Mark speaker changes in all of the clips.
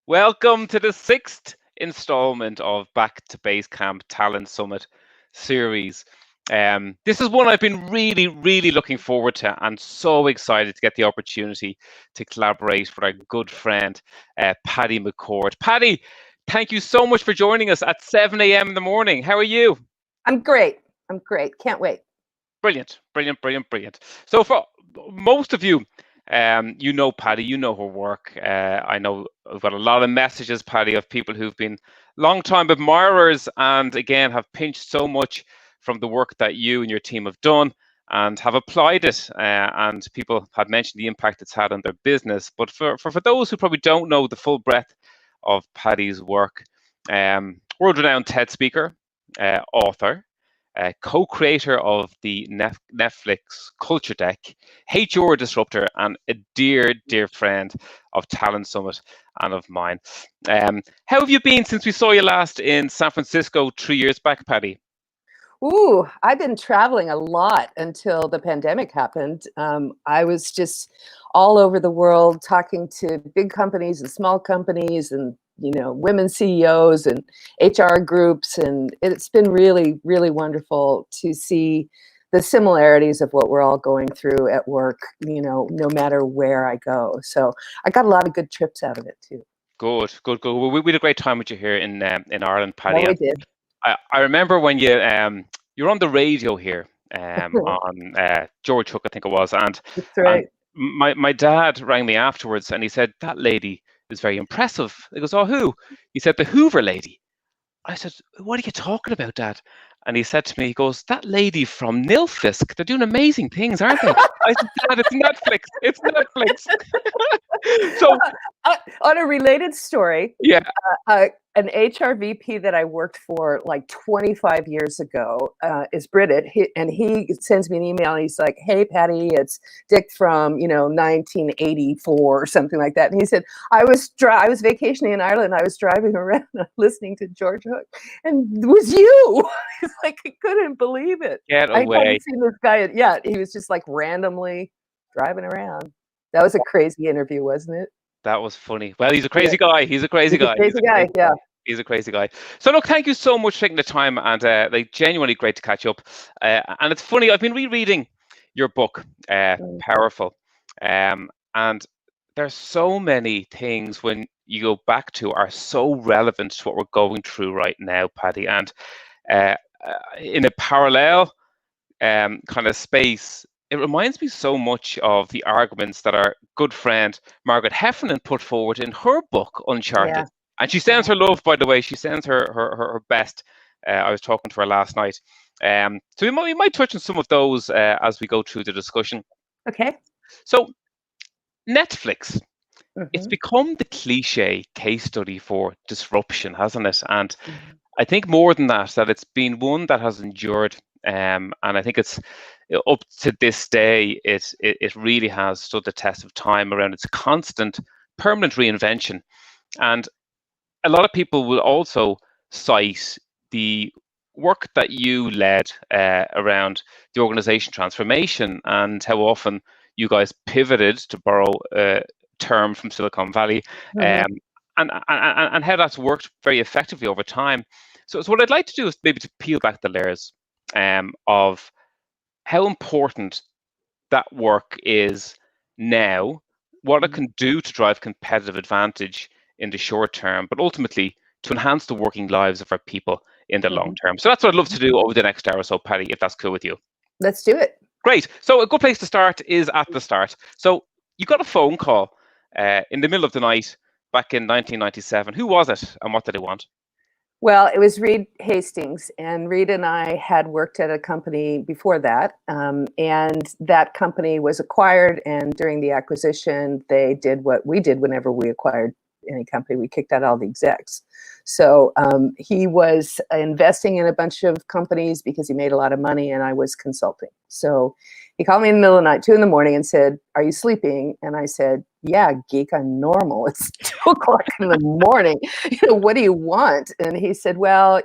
Speaker 1: Welcome to the sixth installment of Back to Basecamp Talent Summit series. This is one I've been really looking forward to and so excited to get the opportunity to collaborate with our good friend, Paddy McCord. Paddy, thank you so much for joining us at 7 a.m. in the morning. How are you?
Speaker 2: I'm great. Can't wait.
Speaker 1: Brilliant. So for most of you, you know Paddy, you know her work. I know I've got a lot of messages, Paddy, of people who've been long-time admirers and again have pinched so much from the work that you and your team have done and have applied it. And people have mentioned the impact it's had on their business. But for those who probably don't know the full breadth of Paddy's work, world-renowned TED speaker, author, co-creator of the Netflix Culture Deck, HR disruptor, and a dear friend of Talent Summit and of mine. How have you been since we saw you last in San Francisco 3 years back, Paddy?
Speaker 2: Ooh, I've been traveling a lot until the pandemic happened. I was just all over the world talking to big companies and small companies and women CEOs and HR groups, and it's been really wonderful to see the similarities of what we're all going through at work, no matter where I go. So I got a lot of good trips out of it too.
Speaker 1: Good. Well, we had a great time with you here in Ireland, Paddy.
Speaker 2: Yeah, we did.
Speaker 1: I remember when you were on the radio here on George Hook, I think it was, and
Speaker 2: That's right.
Speaker 1: my dad rang me afterwards and he said, that lady is very impressive. He goes, oh, who? He said, the Hoover lady. I said, what are you talking about, Dad? And he said to me, he goes, that lady from Nilfisk, they're doing amazing things, aren't they? I said, Dad, it's Netflix. It's Netflix. So,
Speaker 2: on a related story,
Speaker 1: yeah.
Speaker 2: An HR VP that I worked for like 25 years ago is British, and he sends me an email and he's like, hey, Patty, it's Dick from, 1984 or something like that. And he said, I was vacationing in Ireland. I was driving around listening to George Hook, and it was you. He's like, I couldn't believe it.
Speaker 1: Get
Speaker 2: I
Speaker 1: away.
Speaker 2: hadn't seen this guy yet. He was just like randomly driving around. That was a crazy interview, wasn't it?
Speaker 1: That was funny. Well, he's a crazy guy. He's a crazy guy.
Speaker 2: Yeah.
Speaker 1: He's a crazy guy. So look, thank you so much for taking the time, and genuinely great to catch up. And it's funny, I've been rereading your book, Powerful, and there's so many things when you go back to are so relevant to what we're going through right now, Paddy. And in a parallel kind of space, it reminds me so much of the arguments that our good friend Margaret Heffernan put forward in her book, Uncharted. Yeah. And she sends her love, by the way. She sends her best. I was talking to her last night. So we might touch on some of those as we go through the discussion.
Speaker 2: Okay.
Speaker 1: So Netflix, it's become the cliche case study for disruption, hasn't it? And I think more than that it's been one that has endured. And I think it's up to this day, it really has stood the test of time around its constant, permanent reinvention. And a lot of people will also cite the work that you led around the organization transformation and how often you guys pivoted, to borrow a term from Silicon Valley, and how that's worked very effectively over time. So what I'd like to do is maybe to peel back the layers of how important that work is now, what it can do to drive competitive advantage in the short term, but ultimately to enhance the working lives of our people in the long term. So that's what I'd love to do over the next hour or so, Paddy, if that's cool with you.
Speaker 2: Let's do it.
Speaker 1: Great. So a good place to start is at the start. So you got a phone call in the middle of the night back in 1997. Who was it and what did they want?
Speaker 2: Well, it was Reed Hastings, and Reed and I had worked at a company before that, and that company was acquired, and during the acquisition, they did what we did whenever we acquired any company. We kicked out all the execs. So he was investing in a bunch of companies because he made a lot of money, and I was consulting. So he called me in the middle of the night, 2 a.m, and said, "Are you sleeping?" And I said, "Yeah, geek, I'm normal. It's 2 o'clock in the morning. What do you want?" And he said, "Well,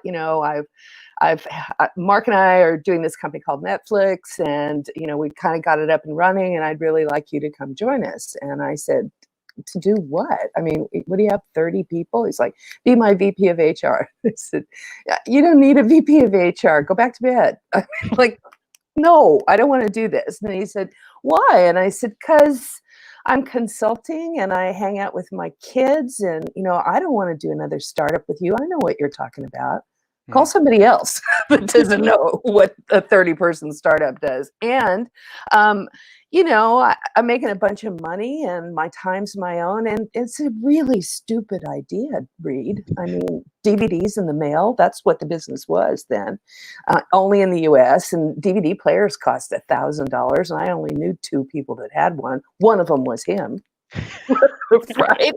Speaker 2: Mark and I are doing this company called Netflix, and we kind of got it up and running, and I'd really like you to come join us." And I said, to do what? I mean, what do you have, 30 people? He's like, be my VP of HR. I said, you don't need a VP of HR. Go back to bed. I'm like, no, I don't want to do this. And he said, why? And I said, because I'm consulting and I hang out with my kids, and I don't want to do another startup with you. I know what you're talking about. Call somebody else that doesn't know what a 30-person startup does. And I'm making a bunch of money and my time's my own. And it's a really stupid idea, Reed. I mean, DVDs in the mail, that's what the business was then, only in the US. And DVD players cost $1,000. And I only knew 2 people that had one. One of them was him. Right?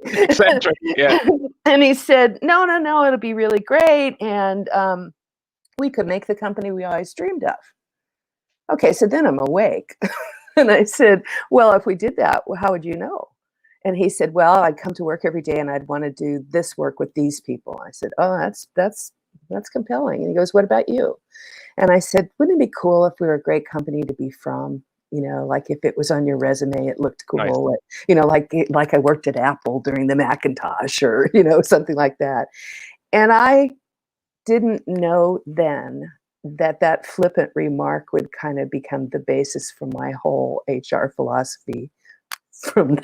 Speaker 1: Yeah.
Speaker 2: And he said, no, it'll be really great. And we could make the company we always dreamed of. Okay, so then I'm awake. And I said, well, if we did that, how would you know? And he said, well, I'd come to work every day and I'd want to do this work with these people. I said, oh, that's compelling. And he goes, what about you? And I said, wouldn't it be cool if we were a great company to be from? Like if it was on your resume, it looked cool. Nice. Like I worked at Apple during the Macintosh, or, something like that. And I didn't know then that flippant remark would kind of become the basis for my whole HR philosophy from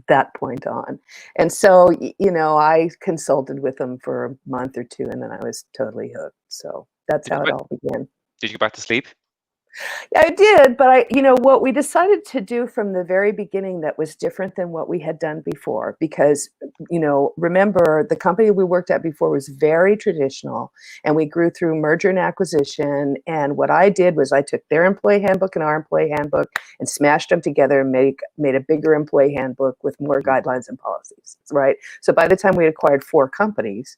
Speaker 2: that point on. And so, I consulted with them for a month or 2, and then I was totally hooked. So that's how it all began.
Speaker 1: Did you go back to sleep?
Speaker 2: Yeah, I did, but what we decided to do from the very beginning that was different than what we had done before, because, remember, the company we worked at before was very traditional, and we grew through merger and acquisition. And what I did was I took their employee handbook and our employee handbook and smashed them together and made a bigger employee handbook with more guidelines and policies, right? So by the time we acquired 4 companies,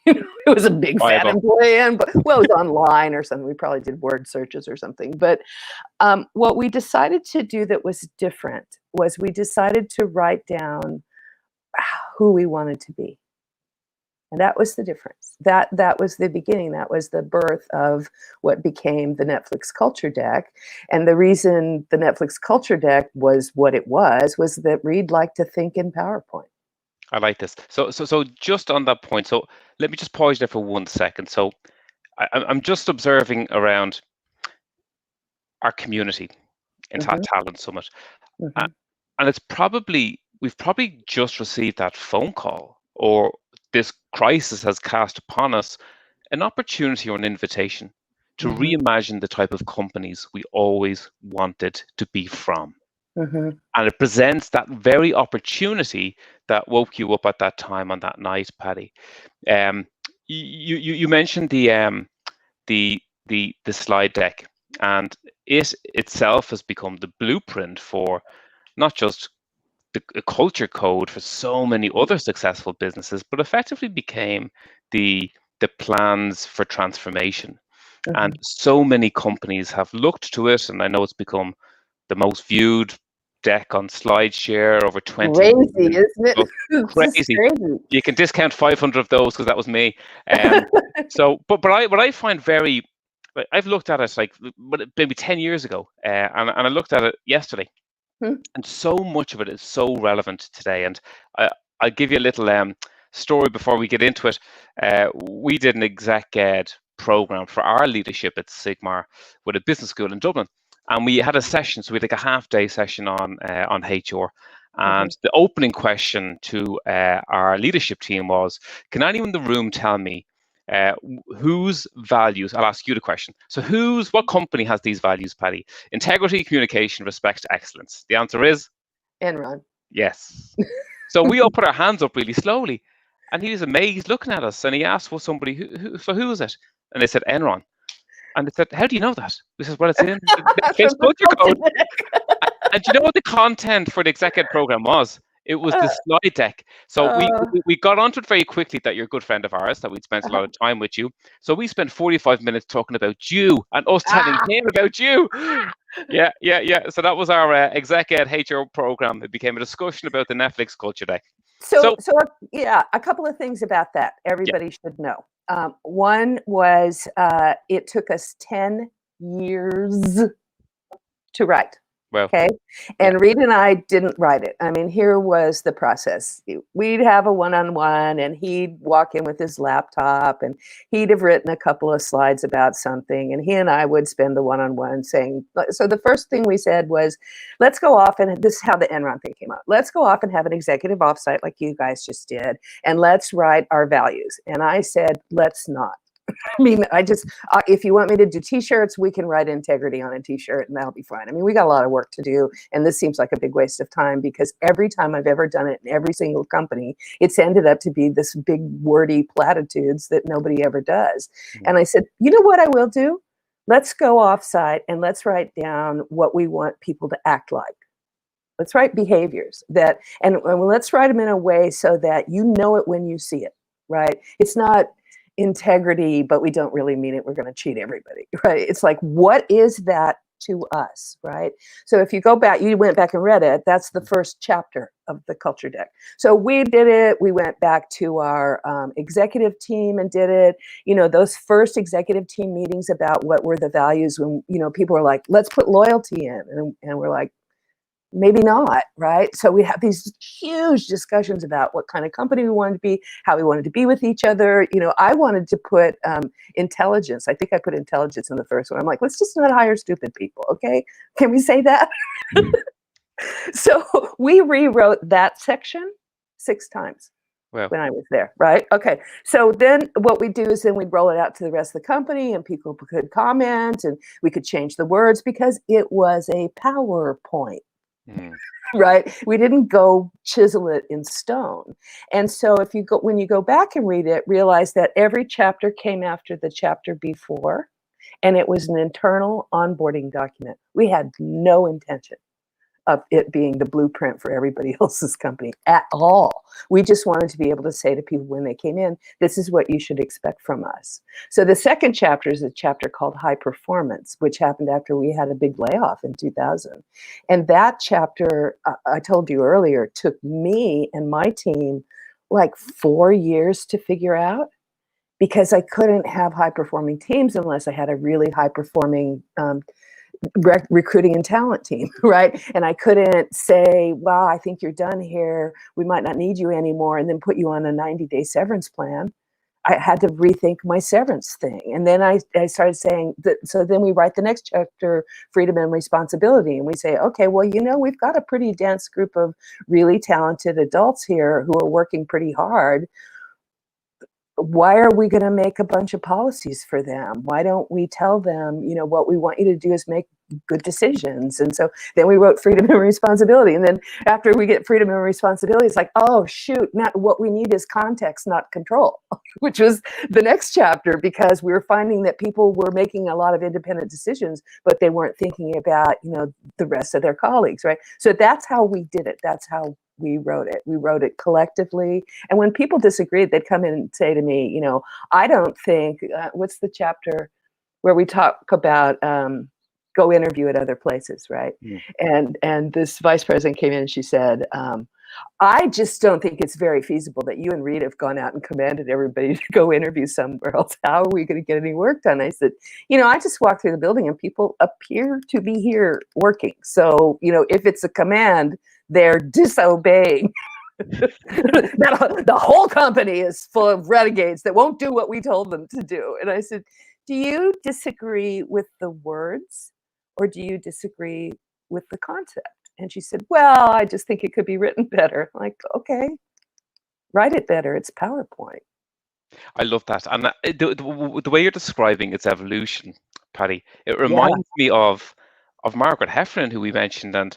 Speaker 2: it was a big fat employee, and it was online or something. We probably did word searches or something. But what we decided to do that was different was we decided to write down who we wanted to be. And that was the difference. That was the beginning. That was the birth of what became the Netflix Culture Deck. And the reason the Netflix Culture Deck was what it was that Reed liked to think in PowerPoint.
Speaker 1: I like this. So just on that point, so let me just pause there for 1 second. So I'm just observing around our community in Talent Summit. And we've probably just received that phone call, or this crisis has cast upon us an opportunity or an invitation to reimagine the type of companies we always wanted to be from. And it presents that very opportunity that woke you up at that time on that night, Patty. You mentioned the slide deck, and it itself has become the blueprint for not just a culture code for so many other successful businesses, but effectively became the plans for transformation. And so many companies have looked to it, and I know it's become the most viewed deck on SlideShare, over 20
Speaker 2: crazy, isn't it?
Speaker 1: Crazy. You can discount 500 of those because that was me. So, but what I find I've looked at it like maybe 10 years ago, and I looked at it yesterday, and so much of it is so relevant today. And I'll give you a little story before we get into it. We did an exec ed program for our leadership at Sigmar with a business school in Dublin. And we had a session, so we had like a half-day session on HR. And the opening question to our leadership team was, can anyone in the room tell me whose values, I'll ask you the question. So what company has these values, Patty? Integrity, communication, respect, excellence. The answer is?
Speaker 2: Enron.
Speaker 1: Yes. So we all put our hands up really slowly. And he was amazed looking at us. And he asked, well, somebody, who is it? And they said, Enron. And they said, how do you know that? We said, well, it's in the culture code. And do you know what the content for the exec ed program was? It was the slide deck. So we got onto it very quickly that you're a good friend of ours, that we'd spent a lot of time with you. So we spent 45 minutes talking about you and us telling him about you. Yeah. So that was our exec ed HR program. It became a discussion about the Netflix Culture Deck.
Speaker 2: So yeah, a couple of things about that everybody should know. One was it took us 10 years to write.
Speaker 1: Well,
Speaker 2: Okay.
Speaker 1: yeah.
Speaker 2: And Reed and I didn't write it. I mean, here was the process. We'd have a one-on-one and he'd walk in with his laptop and he'd have written a couple of slides about something. And he and I would spend the one-on-one saying, so the first thing we said was, let's go off, and this is how the Enron thing came out. Let's go off and have an executive offsite like you guys just did. And let's write our values. And I said, let's not. I mean, if you want me to do t-shirts, we can write integrity on a t-shirt and that'll be fine. I mean, we got a lot of work to do, and this seems like a big waste of time because every time I've ever done it in every single company, it's ended up to be this big wordy platitudes that nobody ever does. And I said, you know what I will do? Let's go offsite and let's write down what we want people to act like. Let's write behaviors and let's write them in a way so that you know it when you see it, right? It's not integrity, but we don't really mean it. We're going to cheat everybody, right? It's like, what is that to us, right? So if you go back, you went back and read it, that's the first chapter of the culture deck. So we did it. We went back to our executive team and did it. You know, those first executive team meetings about what were the values when, you know, people were like, let's put loyalty in. And we're like, maybe not, right? So we have these huge discussions about what kind of company we wanted to be, how we wanted to be with each other. You know, I wanted to put intelligence. I think I put intelligence in the first one. I'm like, let's just not hire stupid people, okay? Can we say that? So we rewrote that section 6 times.
Speaker 1: Well,
Speaker 2: when I was there, right? Okay. So then what we do is then we'd roll it out to the rest of the company and people could comment and we could change the words because it was a PowerPoint. Right? We didn't go chisel it in stone. And so when you go back and read it, realize that every chapter came after the chapter before, and it was an internal onboarding document. We had no intention of it being the blueprint for everybody else's company at all. We just wanted to be able to say to people when they came in, this is what you should expect from us. So the second chapter is a chapter called High Performance, which happened after we had a big layoff in 2000. And that chapter, I told you earlier, took me and my team like 4 years to figure out because I couldn't have high performing teams unless I had a really high performing recruiting and talent team, right? And I couldn't say, wow, I think you're done here. We might not need you anymore, and then put you on a 90-day severance plan. I had to rethink my severance thing. And then I started saying that, so then we write the next chapter, freedom and responsibility. And we say, okay, well, you know, we've got a pretty dense group of really talented adults here who are working pretty hard. Why are we going to make a bunch of policies for them? Why don't we tell them, you know, what we want you to do is make good decisions? And so then we wrote freedom and responsibility. And then after we get freedom and responsibility, it's like, oh, shoot, not what we need is context, not control, which was the next chapter, because we were finding that people were making a lot of independent decisions, but they weren't thinking about, you know, the rest of their colleagues, right? So that's how we did it. That's how we wrote it. We wrote it collectively. And when people disagreed, they'd come in and say to me, you know, I don't think, what's the chapter where we talk about go interview at other places, right? And this vice president came in and she said, I just don't think it's very feasible that you and Reed have gone out and commanded everybody to go interview somewhere else. How are we going to get any work done? I said, you know, I just walk through the building and people appear to be here working. So, you know, if it's a command, they're disobeying. The whole company is full of renegades that won't do what we told them to do. And I said, do you disagree with the words or do you disagree with the concept? And she said, well, I just think it could be written better. I'm like, okay, write it better. It's PowerPoint.
Speaker 1: I love that. And the way you're describing its evolution, Patty, it reminds me of Margaret Heffernan, who we mentioned, and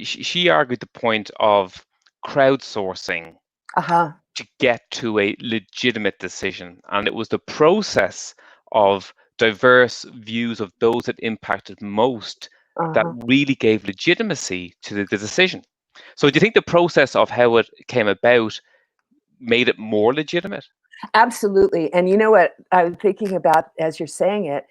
Speaker 1: she argued the point of crowdsourcing to get to a legitimate decision. And it was the process of diverse views of those that impacted most that really gave legitimacy to the decision. So do you think the process of how it came about made it more legitimate?
Speaker 2: Absolutely. And you know what I'm thinking about as you're saying it,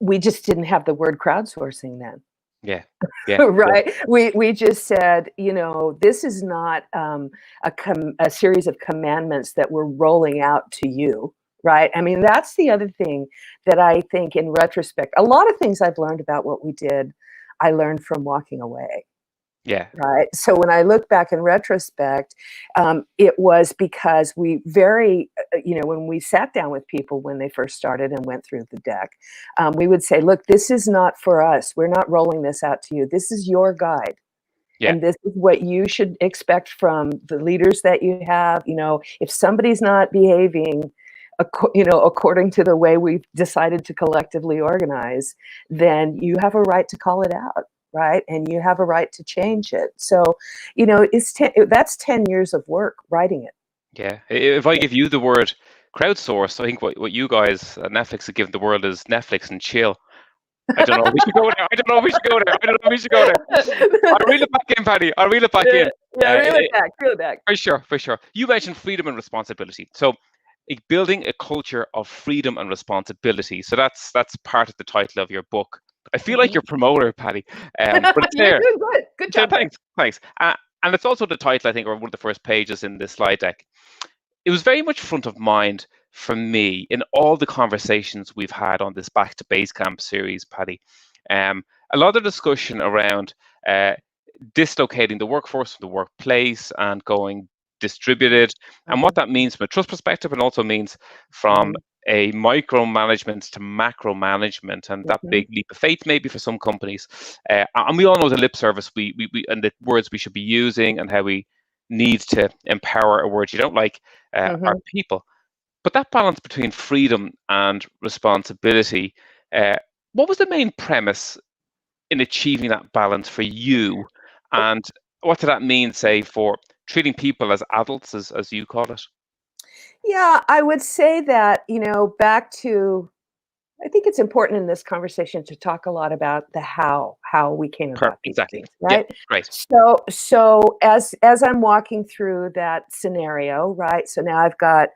Speaker 2: we just didn't have the word crowdsourcing then.
Speaker 1: Yeah.
Speaker 2: Right. Yeah. We just said, you know, this is not a series of commandments that we're rolling out to you. Right. I mean, that's the other thing that I think in retrospect, a lot of things I've learned about what we did, I learned from walking away.
Speaker 1: Yeah.
Speaker 2: Right. So when I look back in retrospect, it was because we when we sat down with people when they first started and went through the deck, we would say, look, this is not for us. We're not rolling this out to you. This is your guide.
Speaker 1: Yeah.
Speaker 2: And this is what you should expect from the leaders that you have. If somebody's not behaving according to the way we've decided to collectively organize, then you have a right to call it out, right? And you have a right to change it. So, that's 10 years of work writing it.
Speaker 1: Yeah. If I give you the word crowdsource, I think what you guys at Netflix have given the world is Netflix and chill. I don't know if we should go there. I don't know if we should go there. I don't know if we should go there. I'll reel it back in, Paddy. I'll reel it back in.
Speaker 2: Yeah, reel it back.
Speaker 1: For sure, for sure. You mentioned freedom and responsibility. So building a culture of freedom and responsibility. So that's part of the title of your book. I feel like your promoter, Paddy. But it's there.
Speaker 2: You're doing good. Good job.
Speaker 1: So thanks. And it's also the title, I think, or one of the first pages in this slide deck. It was very much front of mind for me in all the conversations we've had on this Back to Basecamp series, Paddy. A lot of discussion around dislocating the workforce from the workplace and going distributed, and what that means from a trust perspective, and also means from a micromanagement to macro management, and that big leap of faith maybe for some companies. And we all know the lip service we and the words we should be using, and how we need to empower, a word you don't like, our people. But that balance between freedom and responsibility, what was the main premise in achieving that balance for you? And what did that mean, say, for treating people as adults, as you call it?
Speaker 2: Yeah, I would say that, back to, I think it's important in this conversation to talk a lot about the how we came about these
Speaker 1: exactly.
Speaker 2: things, right?
Speaker 1: Yeah, great.
Speaker 2: So as I'm walking through that scenario, right? So now I've got,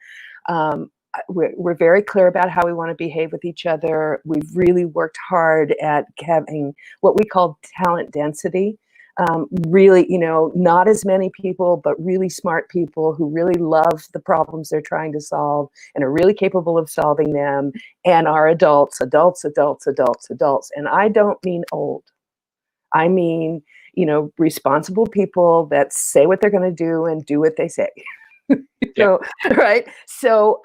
Speaker 2: we're very clear about how we want to behave with each other. We've really worked hard at having what we call talent density. Really, not as many people, but really smart people who really love the problems they're trying to solve and are really capable of solving them, and are adults. And I don't mean old. I mean, responsible people that say what they're going to do and do what they say. So, right. So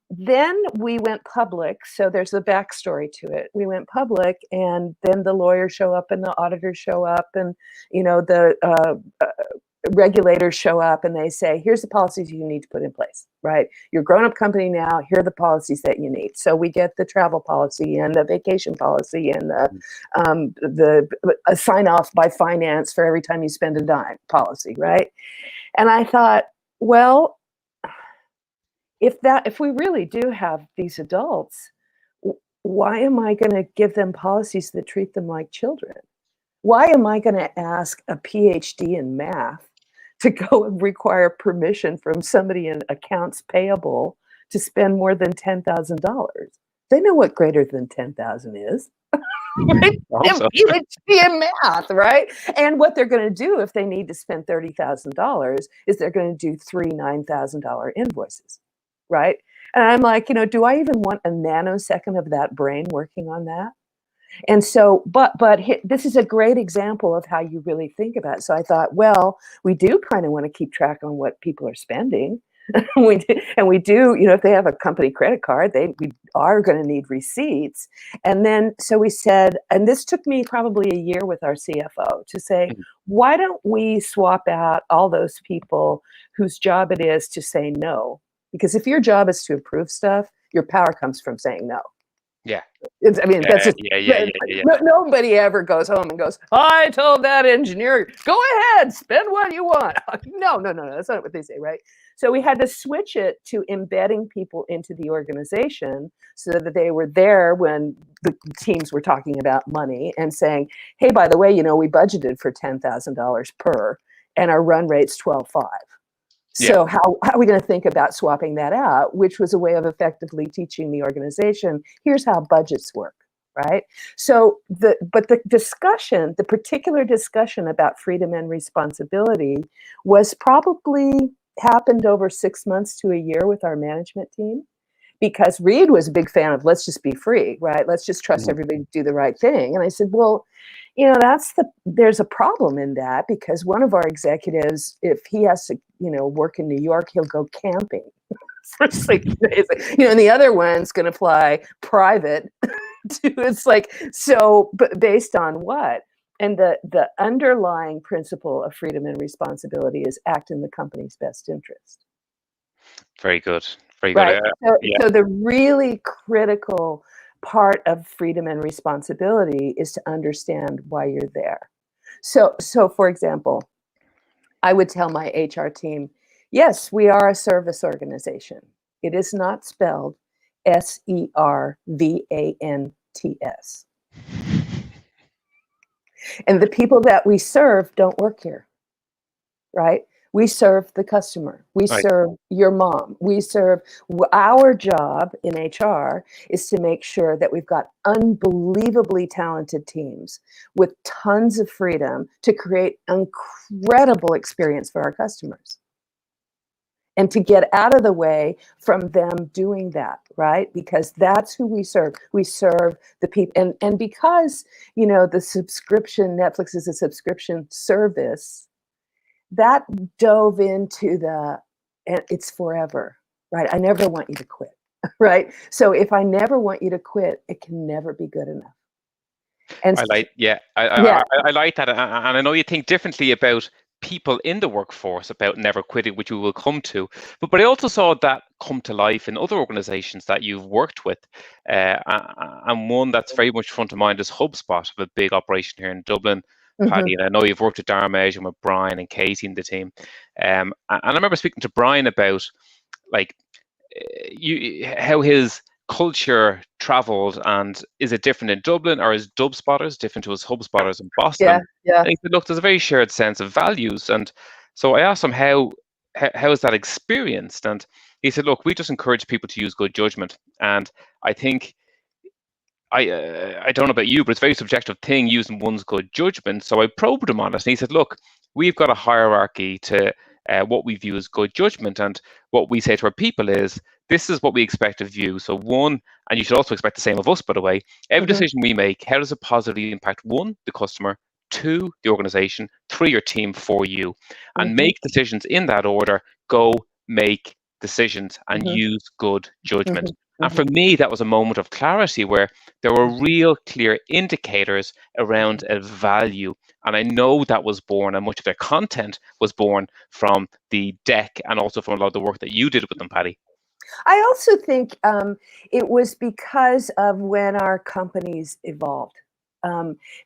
Speaker 2: then we went public. So there's a backstory to it. We went public, and then the lawyers show up and the auditors show up, and, the regulators show up, and they say, here's the policies you need to put in place, right? You're a grown-up company now. Here are the policies that you need. So we get the travel policy and the vacation policy and the sign off by finance for every time you spend a dime policy, right? And I thought, well, if we really do have these adults, why am I going to give them policies that treat them like children? Why am I going to ask a PhD in math to go and require permission from somebody in accounts payable to spend more than $10,000? They know what greater than 10,000 is. Right? PhD in math, right? And what they're going to do if they need to spend $30,000 is they're going to do 3 $9,000 invoices, right? And I'm like, do I even want a nanosecond of that brain working on that? And so, but this is a great example of how you really think about it. So I thought, well, we do kind of want to keep track on what people are spending. we do, if they have a company credit card, we are going to need receipts. And then, so we said, and this took me probably a year with our CFO to say, why don't we swap out all those people whose job it is to say no? Because if your job is to approve stuff, your power comes from saying no.
Speaker 1: Yeah.
Speaker 2: That's just, nobody ever goes home and goes, I told that engineer, go ahead, spend what you want. No, that's not what they say, right? So we had to switch it to embedding people into the organization so that they were there when the teams were talking about money and saying, hey, by the way, we budgeted for $10,000 per, and our run rate's 12.5. So how are we going to think about swapping that out, which was a way of effectively teaching the organization, here's how budgets work, right? So the particular discussion about freedom and responsibility was probably happened over 6 months to a year with our management team, because Reed was a big fan of let's just be free, right? Let's just trust everybody to do the right thing. And I said, well, you know, there's a problem in that, because one of our executives, if he has to, you know, work in New York, he'll go camping for 6 days, you know, and the other one's going to fly private. It's like, so, but based on what? And the underlying principle of freedom and responsibility is act in the company's best interest.
Speaker 1: Very good. Very
Speaker 2: Right.
Speaker 1: good.
Speaker 2: So the really critical part of freedom and responsibility is to understand why you're there. So for example, I would tell my HR team, yes, we are a service organization. It is not spelled SERVANTS. And the people that we serve don't work here, right? We serve the customer. We
Speaker 1: Right.
Speaker 2: serve your mom. We serve, our job in HR is to make sure that we've got unbelievably talented teams with tons of freedom to create incredible experience for our customers. And to get out of the way from them doing that, right? Because that's who we serve. We serve the people. And because, you know, the subscription, Netflix is a subscription service, that dove into and it's forever, right? I never want you to quit, right? So if I never want you to quit, it can never be good enough. And
Speaker 1: I like,
Speaker 2: yeah.
Speaker 1: I like that, and I know you think differently about people in the workforce about never quitting, which we will come to. But I also saw that come to life in other organizations that you've worked with, and one that's very much front of mind is HubSpot, a big operation here in Dublin, Paddy. And I know you've worked with Dharmesh and with Brian and Katie and the team. And I remember speaking to Brian about like how his culture traveled, and is it different in Dublin, or is Dub Spotters different to his Hub Spotters in Boston?
Speaker 2: Yeah.
Speaker 1: And he said, look, there's a very shared sense of values. And so I asked him how is that experienced, and he said, look, we just encourage people to use good judgment. And I think I don't know about you, but it's a very subjective thing, using one's good judgment. So I probed him on it, and he said, look, we've got a hierarchy to what we view as good judgment, and what we say to our people is, this is what we expect of you. So one, and you should also expect the same of us, by the way, every decision we make, how does it positively impact, one, the customer, two, the organization, three, your team, for you, and make decisions in that order. Go make decisions and use good judgment. And for me, that was a moment of clarity where there were real clear indicators around a value. And I know that was born, and much of their content was born from the deck, and also from a lot of the work that you did with them, Paddy.
Speaker 2: I also think it was because of when our companies evolved.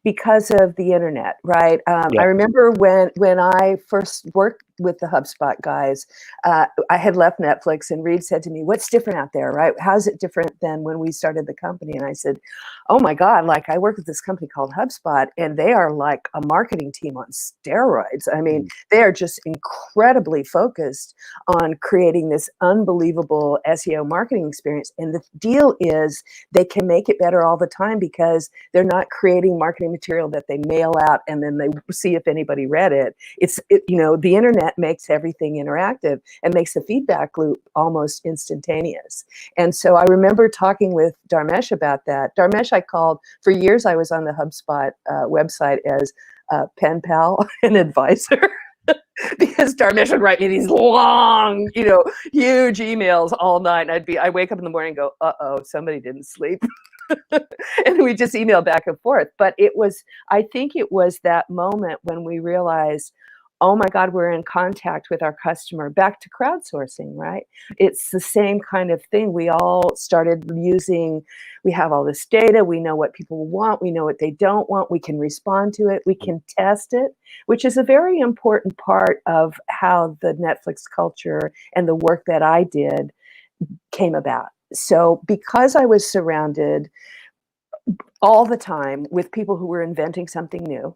Speaker 2: Because of the internet, right? I remember when I first worked with the HubSpot guys, I had left Netflix, and Reed said to me, what's different out there, right? How's it different than when we started the company? And I said, oh my God, like I work with this company called HubSpot, and they are like a marketing team on steroids. I mean, they are just incredibly focused on creating this unbelievable SEO marketing experience. And the deal is they can make it better all the time, because they're not creating marketing material that they mail out and then they see if anybody read it. You know, the internet makes everything interactive and makes the feedback loop almost instantaneous. And so I remember talking with Dharmesh about that. Dharmesh, I called, for years I was on the HubSpot website as pen pal and advisor. Because Dharmesh would write me these long, you know, huge emails all night. And I wake up in the morning and go, uh-oh, somebody didn't sleep. And we just email back and forth. But I think it was that moment when we realized, oh my God, we're in contact with our customer. Back to crowdsourcing, right? It's the same kind of thing. We all started using, we have all this data. We know what people want. We know what they don't want. We can respond to it. We can test it, which is a very important part of how the Netflix culture and the work that I did came about. So because I was surrounded all the time with people who were inventing something new,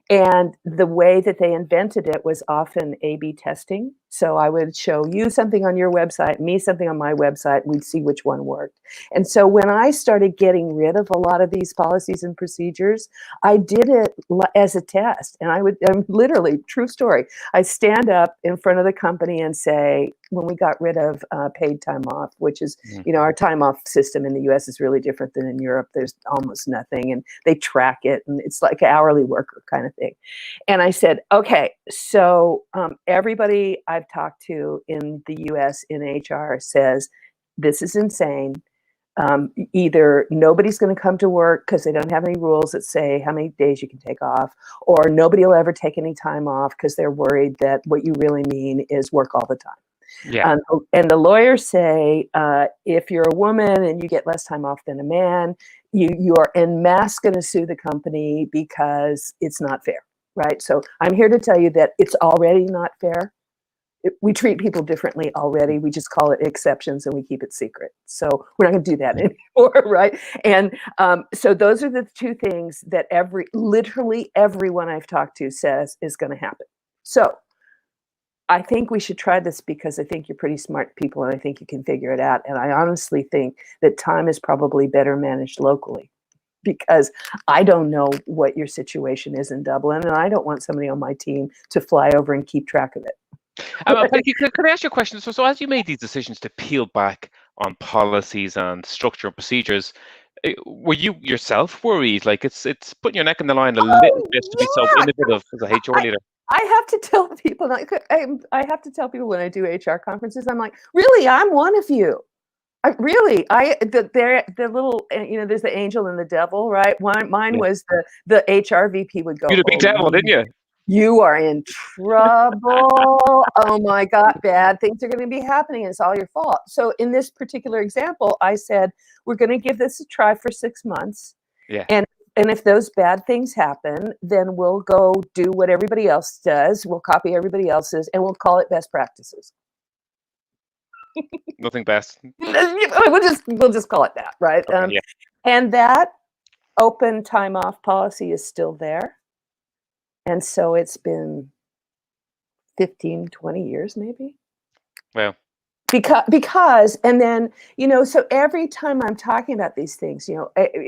Speaker 2: and the way that they invented it was often A/B testing. So I would show you something on your website, me something on my website, we'd see which one worked. And so when I started getting rid of a lot of these policies and procedures, I did it as a test. And I'm literally, true story, I stand up in front of the company and say, when we got rid of paid time off, which is, our time off system in the US is really different than in Europe. There's almost nothing, and they track it, and it's like an hourly worker kind of thing. And I said, okay, so everybody I've talked to in the US in HR says, this is insane. Either nobody's going to come to work because they don't have any rules that say how many days you can take off, or nobody will ever take any time off because they're worried that what you really mean is work all the time.
Speaker 1: Yeah.
Speaker 2: And the lawyers say, if you're a woman and you get less time off than a man, you are en masse going to sue the company because it's not fair, right? So I'm here to tell you that it's already not fair. We treat people differently already. We just call it exceptions and we keep it secret. So we're not going to do that anymore, right? And so those are the two things that literally everyone I've talked to says is going to happen. So I think we should try this because I think you're pretty smart people and I think you can figure it out. And I honestly think that time is probably better managed locally, because I don't know what your situation is in Dublin, and I don't want somebody on my team to fly over and keep track of it.
Speaker 1: Peggy, could I ask you a question? So as you made these decisions to peel back on policies and structure and procedures, were you yourself worried? Like it's putting your neck in the line a little bit to be so innovative as a HR leader.
Speaker 2: I have to tell people, I have to tell people when I do HR conferences, I'm like, really, I'm one of you. The little, there's the angel and the devil, right? Mine was the HR VP would go,
Speaker 1: You're the big devil, didn't you?
Speaker 2: You are in trouble. Oh my God, bad things are going to be happening. It's all your fault. So in this particular example, I said, we're going to give this a try for 6 months.
Speaker 1: Yeah.
Speaker 2: And if those bad things happen, then we'll go do what everybody else does. We'll copy everybody else's and we'll call it best practices.
Speaker 1: Nothing best.
Speaker 2: We'll just call it that, right?
Speaker 1: Okay,
Speaker 2: And that open time off policy is still there. And so it's been 15, 20 years maybe.
Speaker 1: Well.
Speaker 2: Because, and then, so every time I'm talking about these things,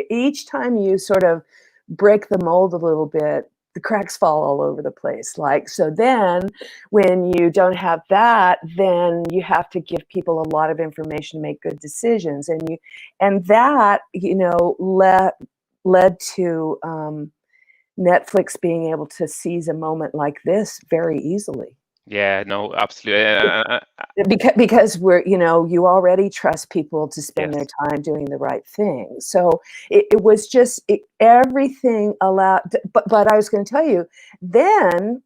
Speaker 2: each time you sort of break the mold a little bit, the cracks fall all over the place. So then when you don't have that, then you have to give people a lot of information to make good decisions. And that, led to Netflix being able to seize a moment like this very easily.
Speaker 1: Yeah, no, absolutely.
Speaker 2: Because you already trust people to spend their time doing the right thing. So it was just everything allowed. But I was going to tell you, then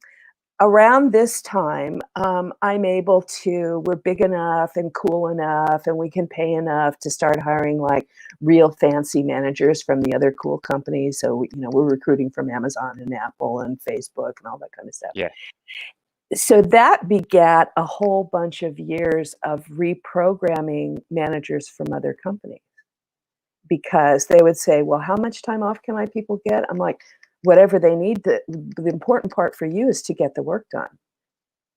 Speaker 2: around this time, I'm able to, we're big enough and cool enough and we can pay enough to start hiring like real fancy managers from the other cool companies. So, we're recruiting from Amazon and Apple and Facebook and all that kind of stuff.
Speaker 1: Yeah.
Speaker 2: So that begat a whole bunch of years of reprogramming managers from other companies, because they would say, well, how much time off can my people get? I'm like, whatever they need. The important part for you is to get the work done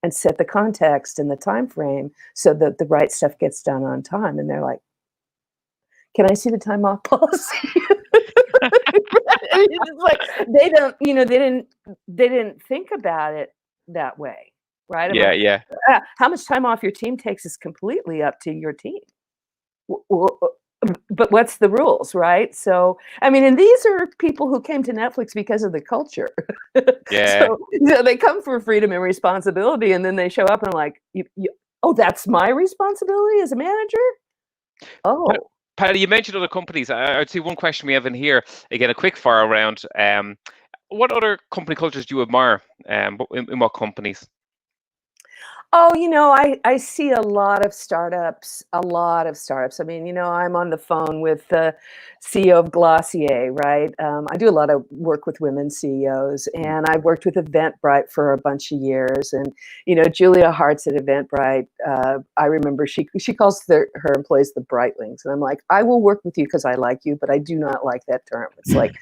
Speaker 2: and set the context and the time frame so that the right stuff gets done on time. And they're like, can I see the time off policy? It's like, they didn't think about it that way, right?
Speaker 1: Yeah.
Speaker 2: How much time off your team takes is completely up to your team. But what's the rules, right? So, and these are people who came to Netflix because of the culture.
Speaker 1: Yeah.
Speaker 2: So they come for freedom and responsibility, and then they show up and like, oh, that's my responsibility as a manager? Oh.
Speaker 1: Patty, you mentioned other companies. I'd say one question we have in here, again, a quick fire around. What other company cultures do you admire? In what companies?
Speaker 2: Oh, I see a lot of startups. I'm on the phone with the CEO of Glossier, right? I do a lot of work with women CEOs, and I've worked with Eventbrite for a bunch of years. And, Julia Hartz at Eventbrite, I remember she calls her employees the Brightlings. And I'm like, I will work with you because I like you, but I do not like that term. It's like,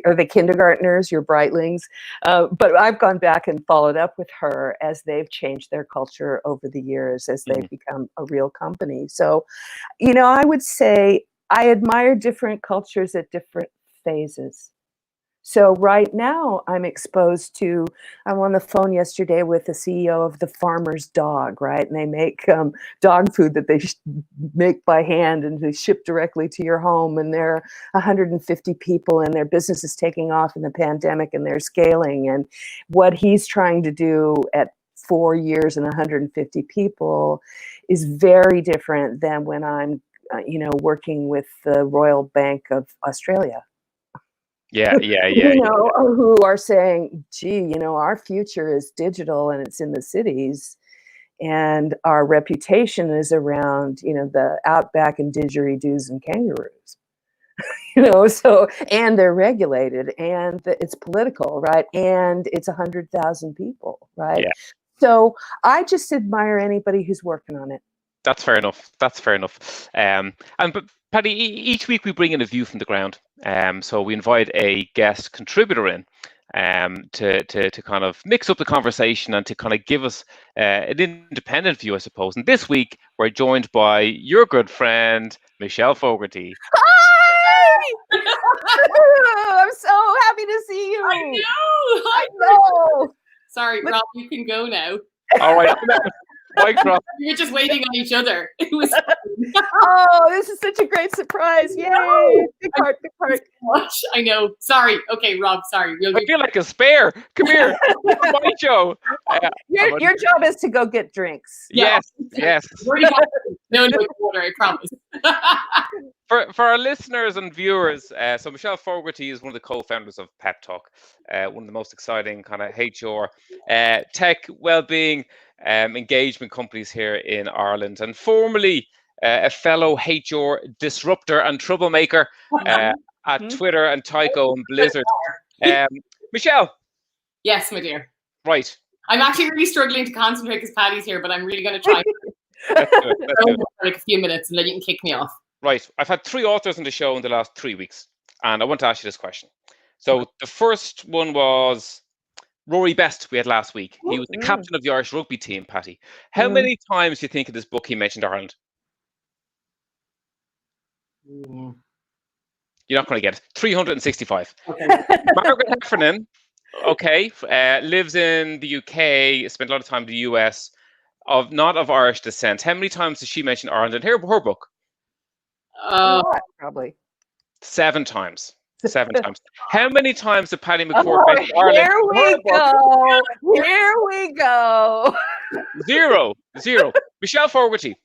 Speaker 2: Are the kindergartners, your brightlings? But I've gone back and followed up with her as they've changed their culture over the years, as they've become a real company. So, I would say I admire different cultures at different phases. So right now I'm on the phone yesterday with the CEO of the Farmer's Dog, right? And they make dog food that they make by hand and they ship directly to your home. And they're 150 people and their business is taking off in the pandemic and they're scaling. And what he's trying to do at 4 years and 150 people is very different than when I'm, working with the Royal Bank of Australia.
Speaker 1: Yeah.
Speaker 2: Who are saying, gee, our future is digital and it's in the cities, and our reputation is around, the outback and didgeridoos and kangaroos. So, and they're regulated and it's political, right? And it's 100,000 people, right?
Speaker 1: Yeah.
Speaker 2: So I just admire anybody who's working on it.
Speaker 1: That's fair enough. But Paddy, each week we bring in a view from the ground. So we invite a guest contributor in to kind of mix up the conversation and to kind of give us an independent view, I suppose. And this week we're joined by your good friend, Michelle Fogarty.
Speaker 2: Hi! I'm so happy to see you.
Speaker 3: I know. Sorry, Rob, you can go now.
Speaker 1: All right. Mic drop.
Speaker 3: You're just waiting on each other. It was.
Speaker 2: Oh, this is such a great surprise! Yay! Big part.
Speaker 3: I know. Sorry. Okay, Rob. Sorry.
Speaker 1: I feel like a spare. Come here. My show.
Speaker 2: Your job is to go get drinks.
Speaker 1: Yes.
Speaker 3: No water. I promise.
Speaker 1: For our listeners and viewers, so Michelle Fogarty is one of the co-founders of Pep Talk, one of the most exciting kind of HR, tech, well-being, engagement companies here in Ireland, and formerly a fellow HR disruptor and troublemaker at Twitter and Tyco and Blizzard. Michelle.
Speaker 3: Yes, my dear.
Speaker 1: Right.
Speaker 3: I'm actually really struggling to concentrate because Paddy's here, but I'm really going to try.
Speaker 1: Let's do it.
Speaker 3: For like a few minutes and then you can kick me off.
Speaker 1: Right. I've had 3 authors on the show in the last 3 weeks, and I want to ask you this question. So the first one was Rory Best we had last week. He was the captain of the Irish rugby team, Patty. How many times do you think in this book he mentioned Ireland? You're not going to get it. 365.
Speaker 3: Okay.
Speaker 1: Margaret Heffernan, lives in the UK, spent a lot of time in the US, not of Irish descent. How many times does she mention Ireland in her book?
Speaker 2: Probably
Speaker 1: 7 times. 7 times. How many times did Paddy McCourt mention Ireland?
Speaker 2: Here we go.
Speaker 1: Zero. Michelle Fogarty,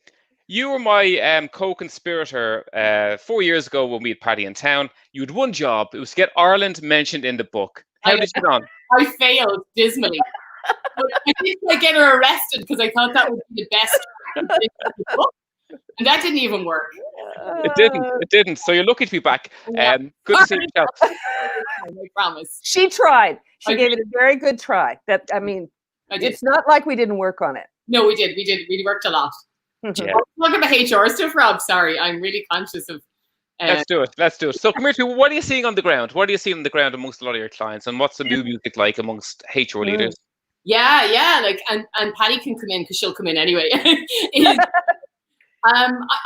Speaker 1: you were my co-conspirator 4 years ago when we had Paddy in town. You had one job. It was to get Ireland mentioned in the book. How did you get on?
Speaker 3: I failed dismally. I didn't get her arrested because I thought that would be the best. And that didn't even work.
Speaker 1: It didn't. So you're lucky to be back. Good to see you, Michelle.
Speaker 3: I promise.
Speaker 2: She tried. She gave it a very good try. It's not like we didn't work on it.
Speaker 3: No, we did. We worked a lot.
Speaker 1: Yeah.
Speaker 3: Look at the HR stuff, Rob. Sorry, I'm really conscious of.
Speaker 1: Let's do it. So come here to what are you seeing on the ground? What are you seeing on the ground amongst a lot of your clients, and what's the new music like amongst HR leaders?
Speaker 3: Yeah. And Paddy can come in because she'll come in anyway.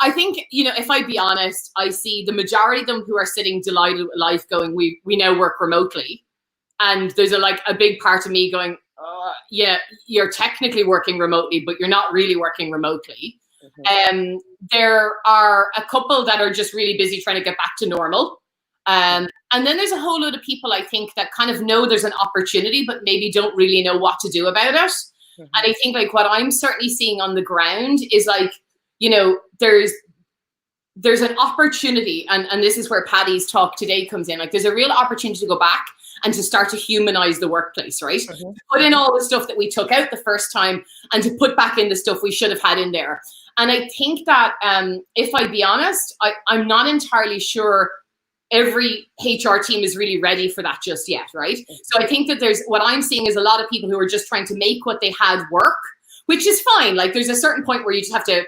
Speaker 3: I think, if I be honest, I see the majority of them who are sitting delighted with life going, we now work remotely. And there's a big part of me going, yeah, you're technically working remotely, but you're not really working remotely. Mm-hmm. There are a couple that are just really busy trying to get back to normal. And then there's a whole load of people, I think, that kind of know there's an opportunity, but maybe don't really know what to do about it. Mm-hmm. And I think what I'm certainly seeing on the ground is there's an opportunity, and this is where Paddy's talk today comes in. There's a real opportunity to go back and to start to humanize the workplace, right? Mm-hmm. To put in all the stuff that we took out the first time and to put back in the stuff we should have had in there. And I think that, if I be honest, I'm not entirely sure every HR team is really ready for that just yet, right? Mm-hmm. So I think that what I'm seeing is a lot of people who are just trying to make what they had work, which is fine. There's a certain point where you just have to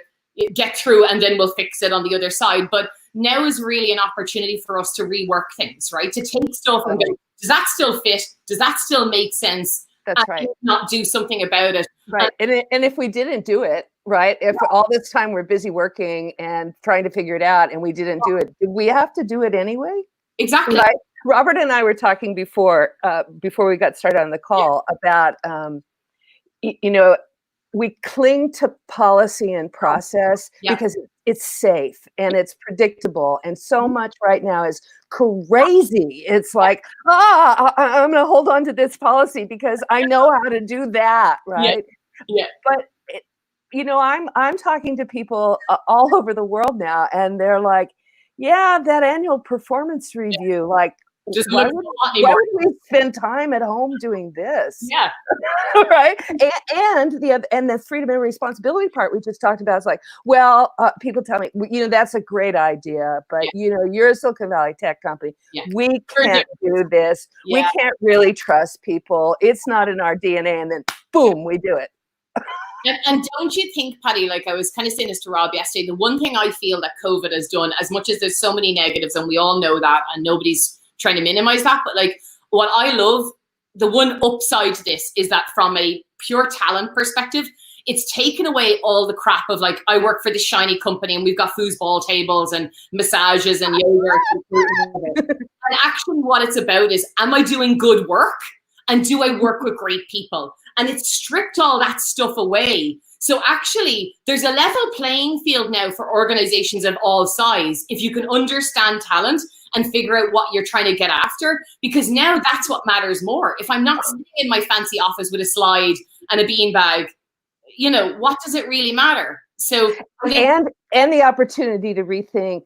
Speaker 3: get through and then we'll fix it on the other side. But now is really an opportunity for us to rework things, right? To take stuff and go, does that still fit? Does that still make sense?
Speaker 2: That's right.
Speaker 3: Not do something about it.
Speaker 2: Right. And if we didn't do it, right, if all this time we're busy working and trying to figure it out and we didn't do it, did we have to do it anyway?
Speaker 3: Exactly.
Speaker 2: Right? Robert and I were talking before we got started on the call about, we cling to policy and process because it's safe and it's predictable. And so much right now is crazy. It's like, I'm going to hold on to this policy because I know how to do that. Right.
Speaker 3: Yeah.
Speaker 2: But, I'm talking to people all over the world now, and they're like, yeah, that annual performance review, like, why would we spend time at home doing this?
Speaker 3: Yeah.
Speaker 2: Right. And the freedom and responsibility part we just talked about is like, well, people tell me, that's a great idea, but you're a Silicon Valley tech company. Yeah. We can't do this. Yeah. We can't really trust people. It's not in our DNA. And then boom, we do it.
Speaker 3: And don't you think, Patty, like I was kind of saying this to Rob yesterday, the one thing I feel that COVID has done, as much as there's so many negatives and we all know that and nobody's trying to minimize that, but like what I love, the one upside to this is that from a pure talent perspective, it's taken away all the crap of like, I work for this shiny company and we've got foosball tables and massages and yoga. And actually what it's about is, am I doing good work? And do I work with great people? And it's stripped all that stuff away. So actually, there's a level playing field now for organizations of all size if you can understand talent and figure out what you're trying to get after, because now that's what matters more. If I'm not sitting in my fancy office with a slide and a beanbag, what does it really matter? So
Speaker 2: and the opportunity to rethink,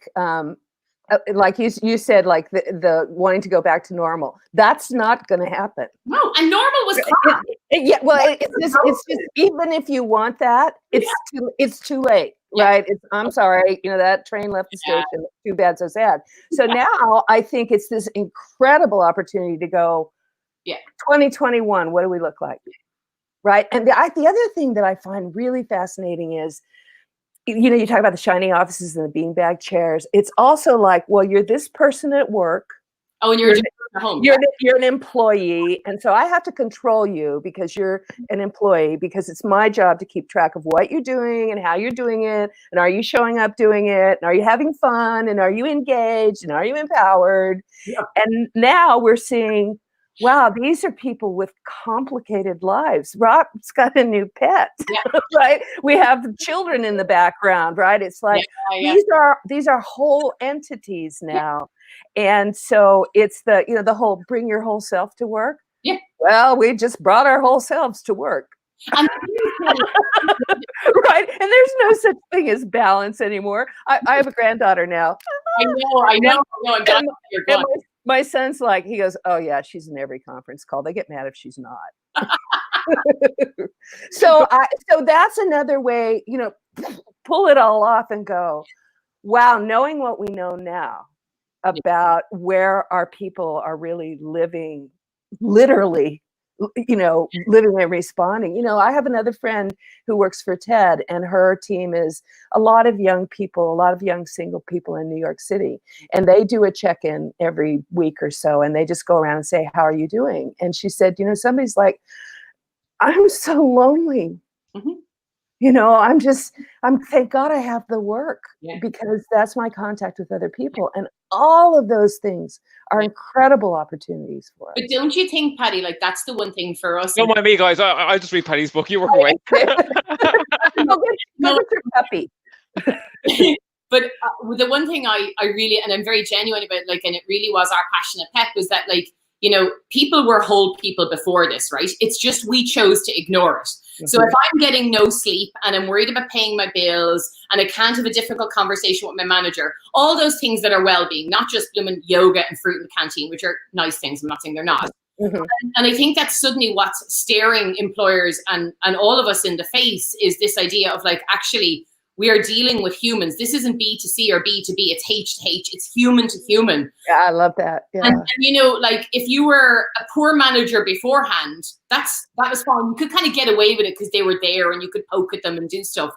Speaker 2: like you said, like the wanting to go back to normal. That's not going to happen.
Speaker 3: No, and normal was crap.
Speaker 2: It's just even if you want that, it's too late. Right. I'm sorry. That train left the station. Too bad. So sad. So now I think it's this incredible opportunity to go, 2021, what do we look like? Right. And the other thing that I find really fascinating is, you talk about the shiny offices and the beanbag chairs. It's also like, well, you're this person at work.
Speaker 3: Oh, and you're at home.
Speaker 2: You're an employee. And so I have to control you because you're an employee, because it's my job to keep track of what you're doing and how you're doing it. And are you showing up doing it? And are you having fun? And are you engaged? And are you empowered? Yeah. And now we're seeing, wow, these are people with complicated lives. Rob's got a new pet, right? We have children in the background, right? It's like, these are whole entities now. And so it's the whole bring your whole self to work.
Speaker 3: Yeah.
Speaker 2: Well, we just brought our whole selves to work. Right. And there's no such thing as balance anymore. I have a granddaughter now.
Speaker 3: I know. I'm done. You're gone.
Speaker 2: My son's like, he goes, oh yeah, she's in every conference call. They get mad if she's not. So that's another way, pull it all off and go, wow, knowing what we know now about where our people are really living, literally, living and responding. I have another friend who works for TED, and her team is a lot of young people, a lot of young single people in New York City. And they do a check-in every week or so, and they just go around and say, how are you doing? And she said, somebody's like, I'm so lonely. Mm-hmm. I'm thank God I have the work because that's my contact with other people. And all of those things are incredible opportunities for us.
Speaker 3: But don't you think, Patty, like that's the one thing for us?
Speaker 1: Don't mind me, guys. I'll just read Patty's book. You work away.
Speaker 2: Go get your puppy.
Speaker 3: But the one thing I really, and I'm very genuine about, like, and it really was our passion at PEP, was that, like, people were whole people before this, right? It's just we chose to ignore it. Mm-hmm. So if I'm getting no sleep and I'm worried about paying my bills and I can't have a difficult conversation with my manager, all those things that are well-being, not just blooming yoga and fruit in the canteen, which are nice things. I'm not saying they're not. Mm-hmm. And I think that's suddenly what's staring employers and all of us in the face, is this idea of, like, actually, we are dealing with humans. This isn't B to C or B to B. It's H to H. It's human to human.
Speaker 2: Yeah, I love that. Yeah.
Speaker 3: And like, if you were a poor manager beforehand, that was fine. You could kind of get away with it because they were there and you could poke at them and do stuff.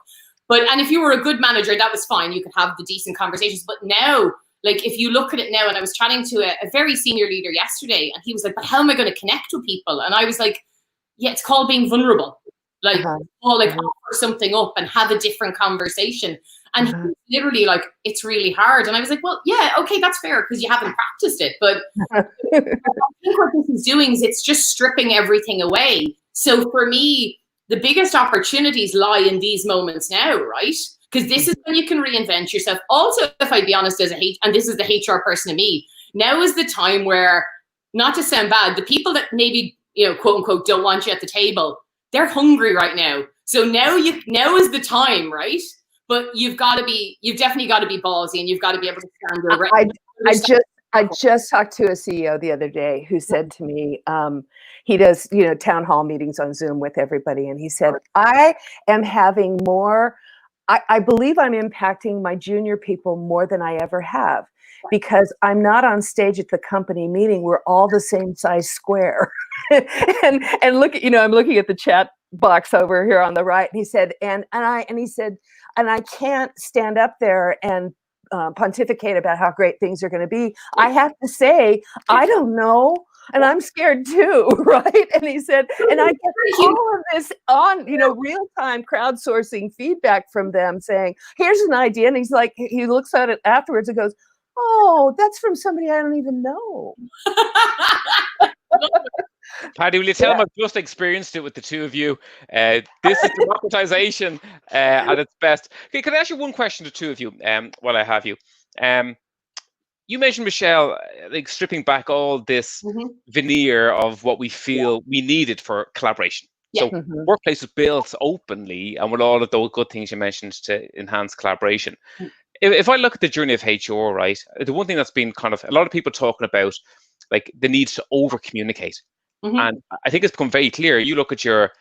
Speaker 3: and if you were a good manager, that was fine. You could have the decent conversations. But now, like, if you look at it now, and I was chatting to a very senior leader yesterday, and he was like, but how am I going to connect with people? And I was like, yeah, it's called being vulnerable. Like, offer something up and have a different conversation. And he was literally like, it's really hard. And I was like, well, yeah, okay, that's fair because you haven't practiced it. But I think what this is doing is it's just stripping everything away. So for me, the biggest opportunities lie in these moments now, right? Because this is when you can reinvent yourself. Also, if I be honest, and this is the HR person in me, now is the time where, not to sound bad, the people that maybe, quote unquote, don't want you at the table, they're hungry right now. So now is the time, right? But you've definitely got to be ballsy, and you've got to be able to stand your ground.
Speaker 2: I just talked to a CEO the other day who said to me, he does, town hall meetings on Zoom with everybody. And he said, I am having more, I believe I'm impacting my junior people more than I ever have, because I'm not on stage at the company meeting. We're all the same size square. and look at, I'm looking at the chat box over here on the right. And he said, and I can't stand up there and pontificate about how great things are going to be. I have to say, I don't know. And I'm scared too, right? And he said, and I get all of this on, real-time crowdsourcing feedback from them saying, here's an idea. And he's like, he looks at it afterwards and goes, oh, that's from somebody I don't even know.
Speaker 1: Paddy, will you tell them I've just experienced it with the two of you? This is democratization at its best. Okay, can I ask you one question to two of you while I have you? You mentioned, Michelle, like stripping back all this veneer of what we feel we needed for collaboration. Yeah. So workplaces built openly and with all of those good things you mentioned to enhance collaboration. If I look at the journey of HR, right, the one thing that's been kind of a lot of people talking about, like the need to over communicate. And I think it's become very clear. You look at your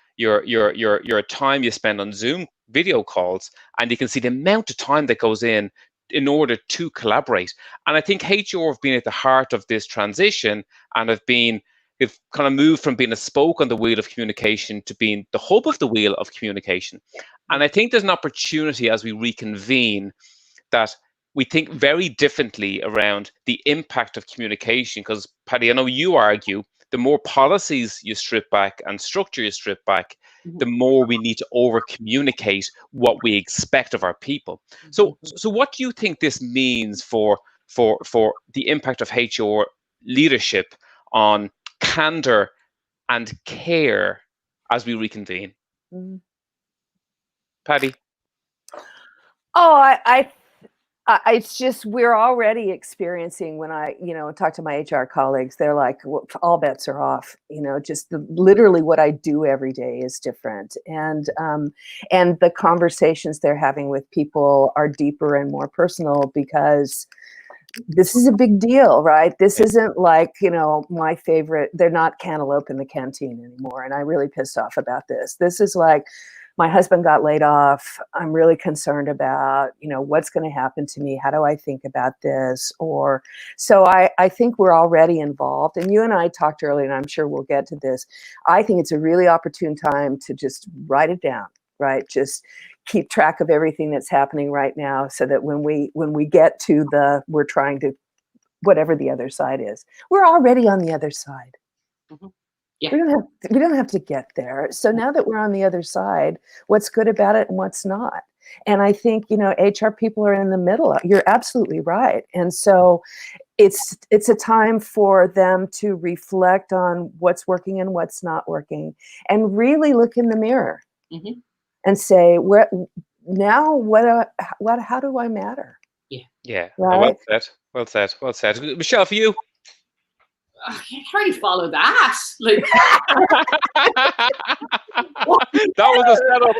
Speaker 1: time you spend on Zoom video calls, and you can see the amount of time that goes in order to collaborate. And I think HR have been at the heart of this transition and have kind of moved from being a spoke on the wheel of communication to being the hub of the wheel of communication. And I think there's an opportunity as we reconvene that we think very differently around the impact of communication. Because, Paddy, I know you argue the more policies you strip back and structure you strip back, the more we need to over communicate what we expect of our people. So what do you think this means for the impact of HR leadership on candor and care as we reconvene? Paddy?
Speaker 2: Oh, it's just, we're already experiencing, when I, talk to my HR colleagues, they're like, well, all bets are off, just literally what I do every day is different. And the conversations they're having with people are deeper and more personal because this is a big deal, right? This isn't like, my favorite, they're not cantaloupe in the canteen anymore. And I'm really pissed off about this. This is like, my husband got laid off. I'm really concerned about, what's going to happen to me. How do I think about this? So I think we're already involved. And you and I talked earlier, and I'm sure we'll get to this. I think it's a really opportune time to just write it down, right? Just keep track of everything that's happening right now, so that when we get to we're trying to, whatever the other side is, we're already on the other side. Yeah. We don't have to get there. So now that we're on the other side, what's good about it and what's not? And I think, HR people are in the middle. You're absolutely right. And so it's a time for them to reflect on what's working and what's not working, and really look in the mirror and say, how do I matter?
Speaker 1: Yeah.
Speaker 2: Right?
Speaker 1: Well said. Michelle, for you?
Speaker 3: I can't hardly follow that. Like
Speaker 1: that was a setup.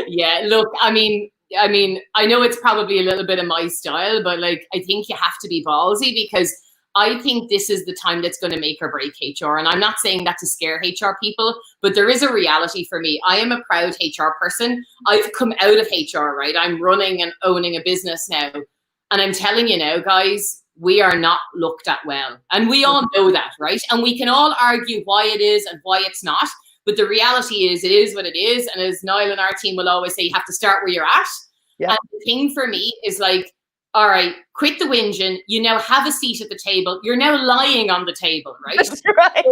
Speaker 3: Yeah, look, I mean, I know it's probably a little bit of my style, but like, I think you have to be ballsy, because I think this is the time that's going to make or break HR. And I'm not saying that to scare HR people, but there is a reality for me. I am a proud HR person. I've come out of HR, right? I'm running and owning a business now. And I'm telling you now, guys, we are not looked at well. And we all know that, right? And we can all argue why it is and why it's not. But the reality is, it is what it is. And as Niall and our team will always say, you have to start where you're at.
Speaker 2: Yeah.
Speaker 3: And the thing for me is like, all right, quit the whinging. You now have a seat at the table. You're now lying on the table, right?
Speaker 2: That's right.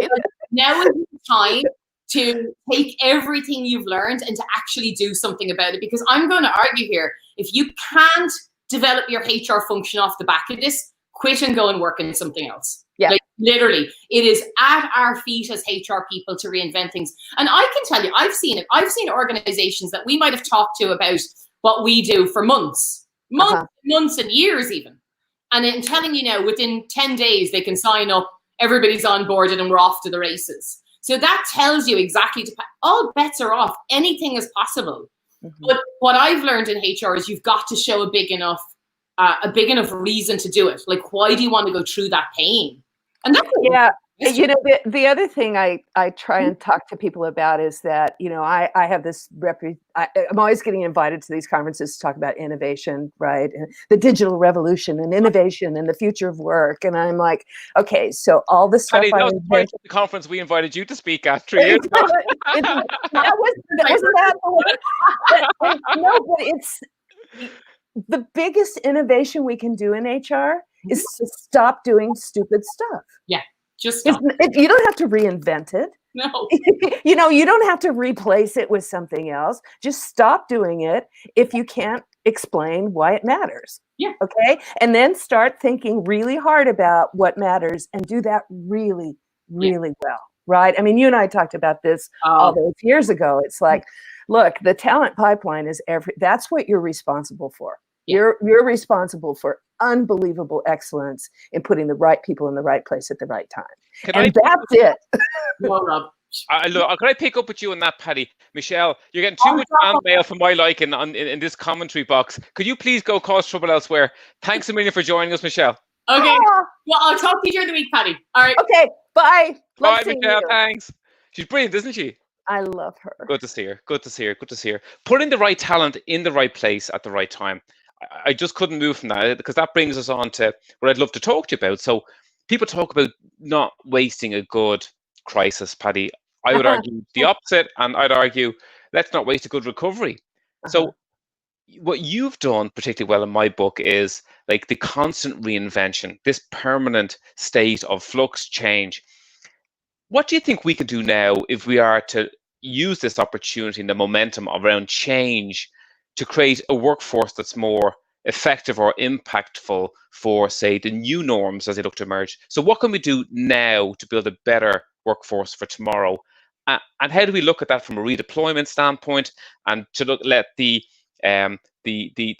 Speaker 3: Now is the time to take everything you've learned and to actually do something about it. Because I'm going to argue here, if you can't develop your HR function off the back of this, quit and go and work in something else.
Speaker 2: Yeah.
Speaker 3: Like literally, it is at our feet as HR people to reinvent things. And I can tell you, I've seen it. I've seen organizations that we might have talked to about what we do for months and years even. And in telling you now, within 10 days, they can sign up, everybody's on board and we're off to the races. So that tells you exactly, all bets are off. Anything is possible. But what I've learned in HR is you've got to show a big enough reason to do it. Like, why do you want to go through that pain? And that's
Speaker 2: you know, the other thing I try and talk to people about is that, you know, I have this I'm always getting invited to these conferences to talk about innovation, right? And the digital revolution and innovation and the future of work. And I'm like, okay, so all this stuff.
Speaker 1: That was the conference we invited you to speak at 3 years ago.
Speaker 2: Wasn't that the one? No, but it's the biggest innovation we can do in HR is to stop doing stupid stuff.
Speaker 3: Yeah. Just stop.
Speaker 2: You don't have to reinvent it.
Speaker 3: No.
Speaker 2: You know, you don't have to replace it with something else. Just stop doing it if you can't explain why it matters.
Speaker 3: Yeah.
Speaker 2: Okay. And then start thinking really hard about what matters and do that really, really well. Right. I mean, you and I talked about this all those years ago. It's like, look, the talent pipeline is that's what you're responsible for. Yeah. You're responsible for unbelievable excellence in putting the right people in the right place at the right time. That's it.
Speaker 3: No, Rob.
Speaker 1: Can I pick up with you on that, Paddy? Michelle, you're getting too much fan mail for my liking in this commentary box. Could you please go cause trouble elsewhere? Thanks a million for joining us, Michelle.
Speaker 3: Okay. Well, I'll talk to you during the week, Paddy. All right.
Speaker 2: Okay. Bye.
Speaker 1: Bye, Michelle. Thanks. She's brilliant, isn't she?
Speaker 2: I love her.
Speaker 1: Good to see her. Good to see her. Good to see her. Putting the right talent in the right place at the right time. I just couldn't move from that, because that brings us on to what I'd love to talk to you about. So people talk about not wasting a good crisis, Paddy. I would argue the opposite, and I'd argue let's not waste a good recovery. So what you've done particularly well in my book is like the constant reinvention, this permanent state of flux change. What do you think we could do now if we are to use this opportunity and the momentum around change to create a workforce that's more effective or impactful for, say, the new norms as they look to emerge? So what can we do now to build a better workforce for tomorrow? And how do we look at that from a redeployment standpoint, and to let the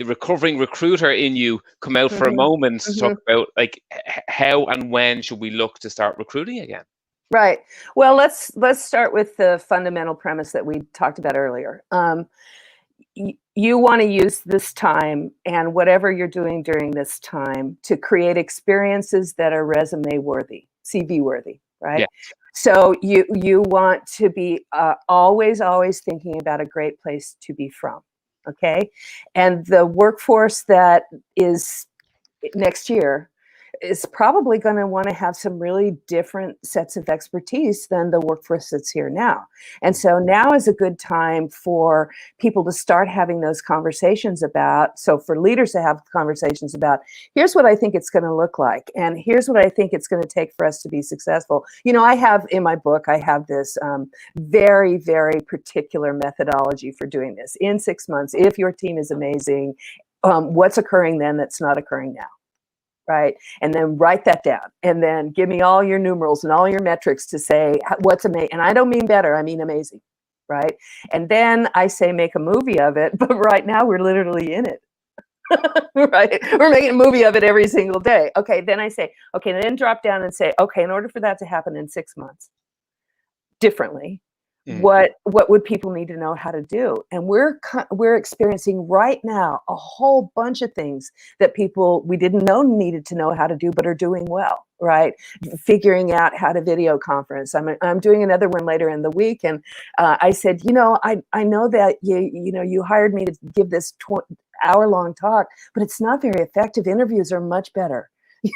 Speaker 1: recovering recruiter in you come out for a moment to talk about like how and when should we look to start recruiting again?
Speaker 2: Right. Well, let's start with the fundamental premise that we talked about earlier. You want to use this time and whatever you're doing during this time to create experiences that are resume worthy, CV worthy, right? Yeah. So you want to be always thinking about a great place to be from, okay? And the workforce that is next year is probably going to want to have some really different sets of expertise than the workforce that's here now. And so now is a good time for people to start having those conversations about, so for leaders to have conversations about, here's what I think it's going to look like, and here's what I think it's going to take for us to be successful. You know, I have in my book, I have this very, very particular methodology for doing this. In 6 months, if your team is amazing, what's occurring then that's not occurring now? Right? And then write that down, and then give me all your numerals and all your metrics to say what's amazing. And I don't mean better, I mean amazing, right? And then I say make a movie of it, but right now we're literally in it, right? We're making a movie of it every single day. Okay, then I say, okay, then drop down and say, okay, in order for that to happen in 6 months, differently, what would people need to know how to do? And we're experiencing right now a whole bunch of things that people we didn't know needed to know how to do, but are doing well, right? Figuring out how to video conference. I'm doing another one later in the week, and I said, you know, I know that you hired me to give this hour-long talk, but it's not very effective. Interviews are much better.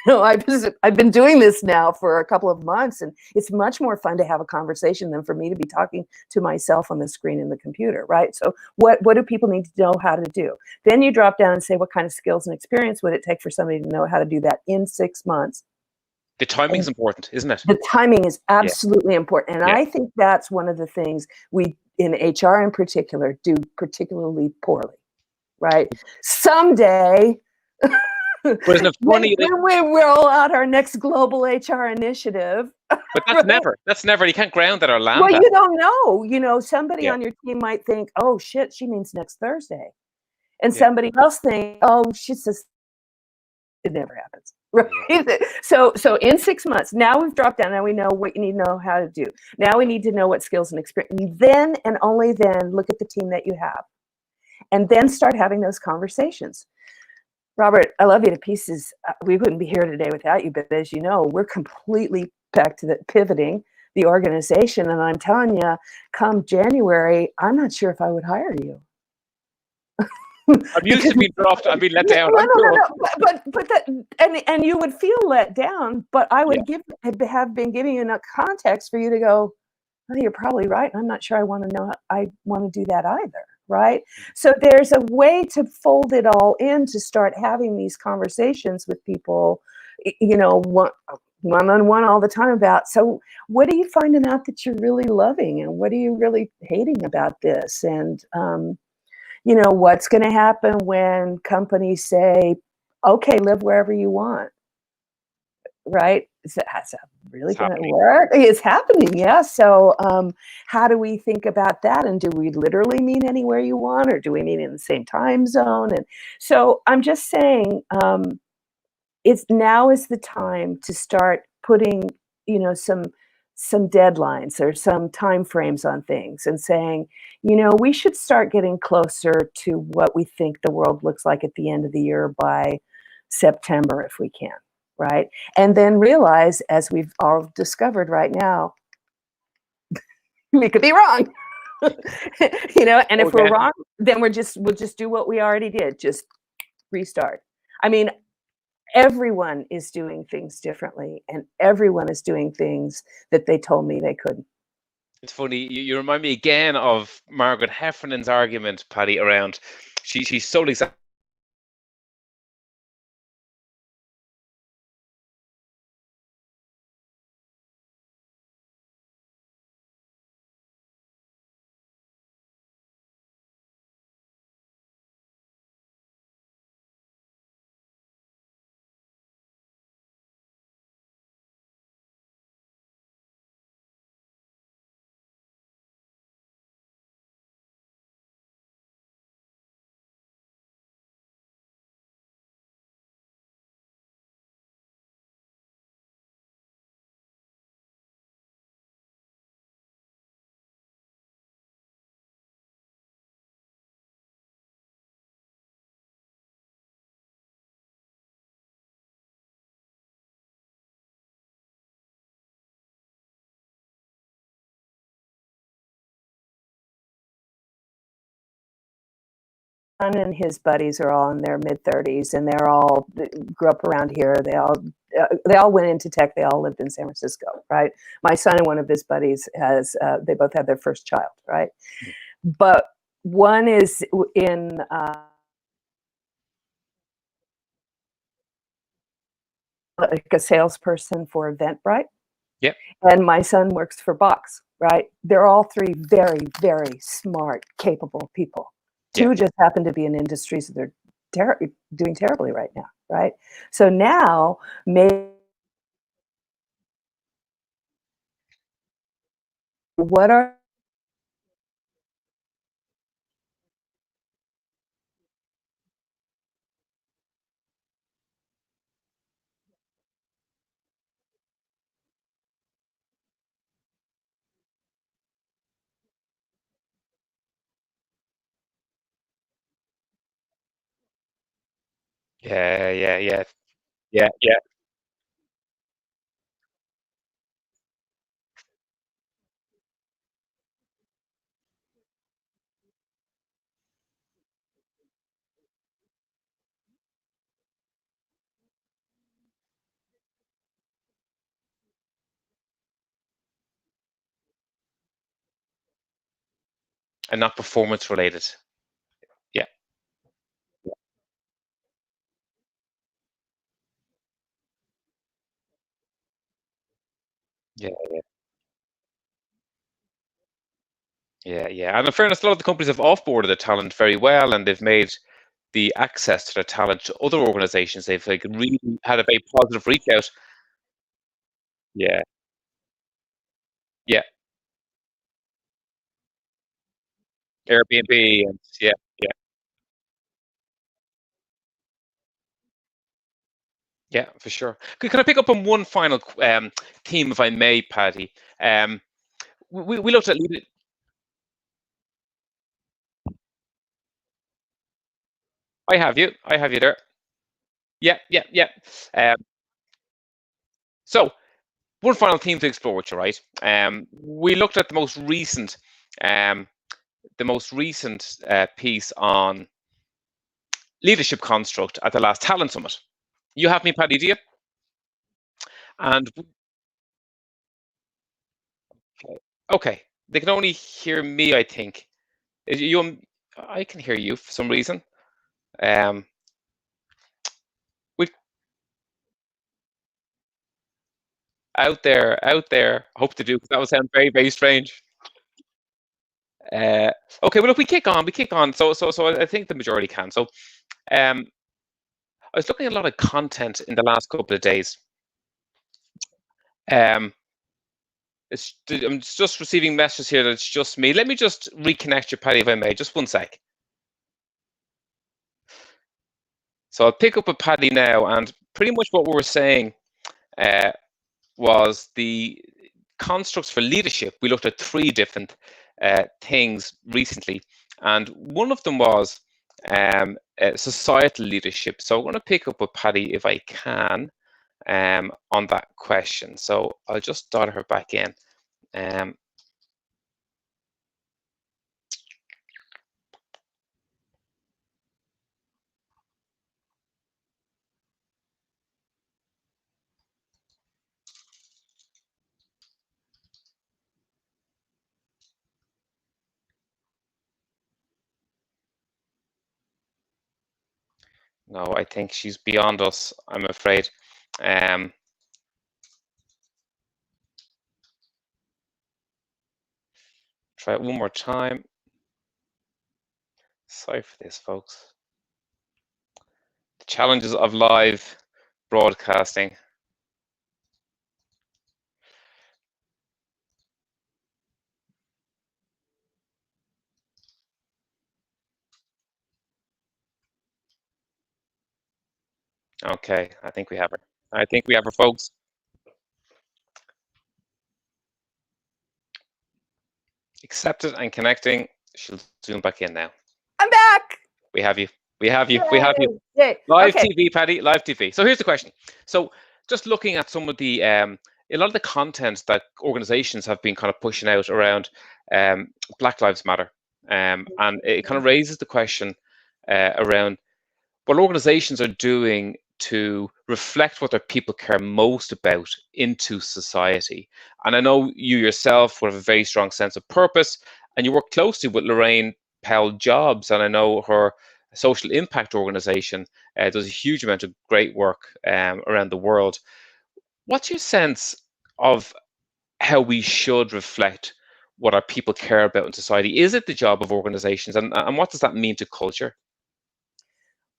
Speaker 2: I've been doing this now for a couple of months, and it's much more fun to have a conversation than for me to be talking to myself on the screen in the computer, right? So what do people need to know how to do? Then you drop down and say, what kind of skills and experience would it take for somebody to know how to do that in 6 months?
Speaker 1: The timing's important, isn't it?
Speaker 2: The timing is absolutely important. And I think that's one of the things we, in HR in particular, do particularly poorly, right? Someday,
Speaker 1: But isn't it funny?
Speaker 2: when we roll out our next global HR initiative.
Speaker 1: But that's never, you can't ground that or land
Speaker 2: Well,
Speaker 1: that.
Speaker 2: you don't know. Somebody on your team might think, oh, shit, she means next Thursday. And somebody else think, oh, she says, it never happens. Right. So in 6 months, now we've dropped down. Now we know what you need to know how to do. Now we need to know what skills and experience. Then and only then look at the team that you have, and then start having those conversations. Robert, I love you to pieces. We wouldn't be here today without you, but as you know, we're completely back to pivoting the organization. And I'm telling you, come January, I'm not sure if I would hire you.
Speaker 1: I'm used to being dropped. I've been let down.
Speaker 2: No. But that, and you would feel let down. But I would have been giving you enough context for you to go, oh, you're probably right. I'm not sure I want to do that either. Right. So there's a way to fold it all in, to start having these conversations with people, one-on-one all the time about, so what are you finding out that you're really loving, and what are you really hating about this? And, what's going to happen when companies say, okay, live wherever you want. Right? Is that really going to work? It's happening, yeah. So how do we think about that? And do we literally mean anywhere you want, or do we mean in the same time zone? And so I'm just saying, now is the time to start putting, some deadlines or some time frames on things, and saying, we should start getting closer to what we think the world looks like at the end of the year by September, if we can. Right. And then realize, as we've all discovered right now, we could be wrong. And if we're wrong, then we'll just do what we already did. Just restart. I mean, everyone is doing things differently, and everyone is doing things that they told me they couldn't.
Speaker 1: It's funny. You remind me again of Margaret Heffernan's argument, Paddy, around she's solely
Speaker 2: Son and his buddies are all in their mid-30s, and they're all grew up around here. They all went into tech. They all lived in San Francisco, right? My son and one of his buddies they both had their first child, right? But one is in like a salesperson for Eventbrite.
Speaker 1: Yep.
Speaker 2: And my son works for Box, right? They're all three very, very smart, capable people. Two just happen to be in industries that they're doing terribly right now, right? So now, what are
Speaker 1: Yeah. and not performance related. Yeah. Yeah. And in fairness, a lot of the companies have offboarded their talent very well, and they've made the access to their talent to other organizations. They've like really had a very positive reach out. Yeah. Yeah. Airbnb and yeah. Yeah, for sure. Can I pick up on one final theme, if I may, Paddy? We looked at I have you. I have you there. Yeah. Um, so one final theme to explore with you, right? We looked at um, the most recent piece on leadership construct at the last Talent Summit. You have me, Paddy, do you? And okay, they can only hear me, I think. You, I can hear you for some reason. Um, we out there. Hope to do, because that would sound very, very strange. Uh, okay, well, look, we kick on. We kick on. So I think the majority can. So, um, I was looking at a lot of content in the last couple of days. Um, I'm just receiving messages here that it's just me. Let me just reconnect you, Paddy, if I may. Just one sec. So I'll pick up with Paddy now, and pretty much what we were saying uh, was the constructs for leadership. We looked at three different things recently, and one of them was societal leadership. So I'm going to pick up with Paddy, if I can, on that question. So I'll just dial her back in. Um, no, I think she's beyond us, I'm afraid. Um, try it one more time. Sorry for this, folks. The challenges of live broadcasting. Okay, I think we have her. I think we have her, folks. Accepted and connecting. She'll zoom back in now.
Speaker 2: I'm back.
Speaker 1: We have you. We have you. We have you.
Speaker 2: Yay.
Speaker 1: Live
Speaker 2: Okay.
Speaker 1: TV, Paddy. Live TV. So here's the question. So just looking at some of the a lot of the content that organizations have been kind of pushing out around Black Lives Matter, and it kind of raises the question around what organizations are doing to reflect what their people care most about into society. And I know you yourself have a very strong sense of purpose, and you work closely with Lorraine Powell Jobs, and I know her social impact organization does a huge amount of great work around the world. What's your sense of how we should reflect what our people care about in society? Is it the job of organizations, and what does that mean to culture?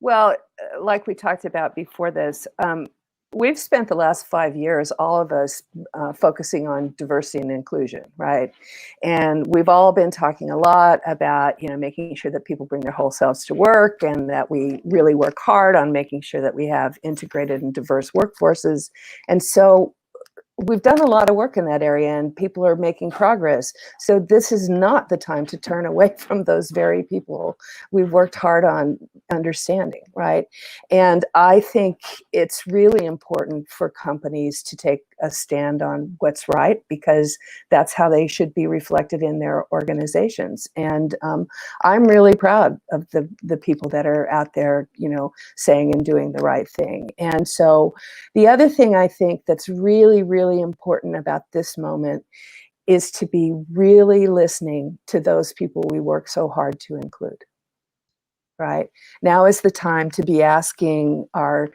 Speaker 2: Well, like we talked about before this, we've spent the last 5 years, all of us, focusing on diversity and inclusion, right? And we've all been talking a lot about, making sure that people bring their whole selves to work, and that we really work hard on making sure that we have integrated and diverse workforces. And so we've done a lot of work in that area, and people are making progress. So this is not the time to turn away from those very people we've worked hard on understanding, right? And I think it's really important for companies to take a stand on what's right, because that's how they should be reflected in their organizations. And I'm really proud of the people that are out there, saying and doing the right thing. And so the other thing I think that's really, really important about this moment is to be really listening to those people we work so hard to include. Right? Now is the time to be asking our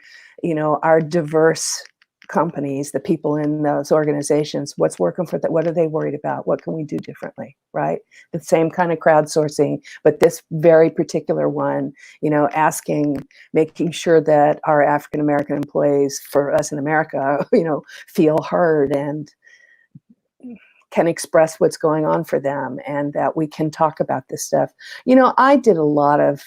Speaker 2: diverse companies, the people in those organizations, what's working for them, what are they worried about, what can we do differently, right? The same kind of crowdsourcing, but this very particular one, asking, making sure that our African American employees, for us in America, feel heard and can express what's going on for them, and that we can talk about this stuff. I did a lot of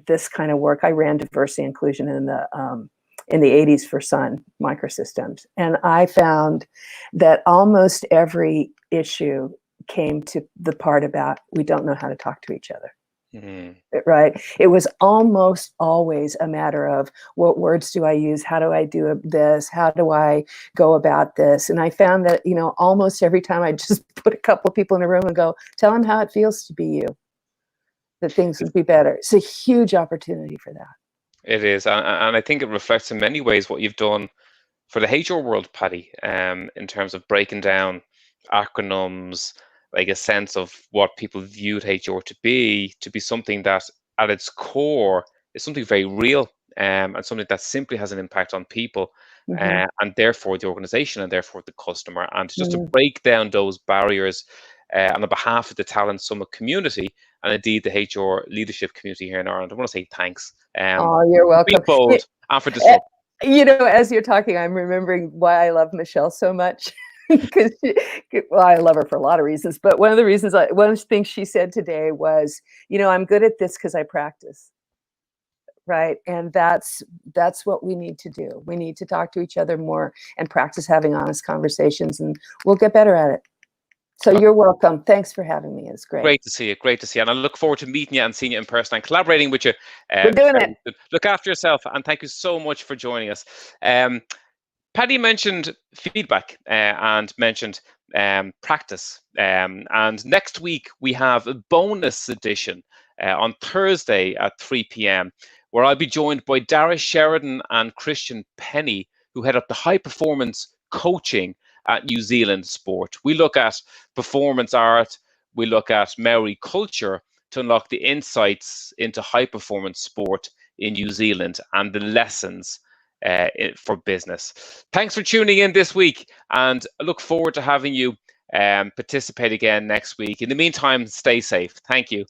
Speaker 2: this kind of work. I ran diversity and inclusion in the 80s for Sun Microsystems. And I found that almost every issue came to the part about we don't know how to talk to each other. Mm-hmm. Right? It was almost always a matter of what words do I use? How do I do this? How do I go about this? And I found that, almost every time I just put a couple of people in a room and go, tell them how it feels to be you, that things would be better. It's a huge opportunity for that.
Speaker 1: It is, and I think it reflects in many ways what you've done for the HR world, Patty, in terms of breaking down acronyms, like a sense of what people viewed HR to be something that at its core is something very real, and something that simply has an impact on people, and therefore the organization and therefore the customer. And just to break down those barriers on the behalf of the Talent Summit community, and indeed the HR leadership community here in Ireland, I want to say thanks.
Speaker 2: You're welcome.
Speaker 1: Be bold and for disrupt.
Speaker 2: As you're talking, I'm remembering why I love Michelle so much. Because I love her for a lot of reasons, but one of the things she said today was, I'm good at this because I practice. Right. And that's what we need to do. We need to talk to each other more and practice having honest conversations, and we'll get better at it. So you're welcome. Thanks for having me. It's great.
Speaker 1: Great to see you. Great to see you. And I look forward to meeting you and seeing you in person and collaborating with you.
Speaker 2: We're doing it.
Speaker 1: Look after yourself, and thank you so much for joining us. Patty mentioned feedback and mentioned practice. And next week we have a bonus edition on Thursday at 3 p.m. where I'll be joined by Dara Sheridan and Christian Penny, who head up the high performance coaching at New Zealand Sport. We look at performance art, we look at Maori culture to unlock the insights into high performance sport in New Zealand and the lessons for business. Thanks for tuning in this week, and I look forward to having you participate again next week. In the meantime, stay safe. Thank you.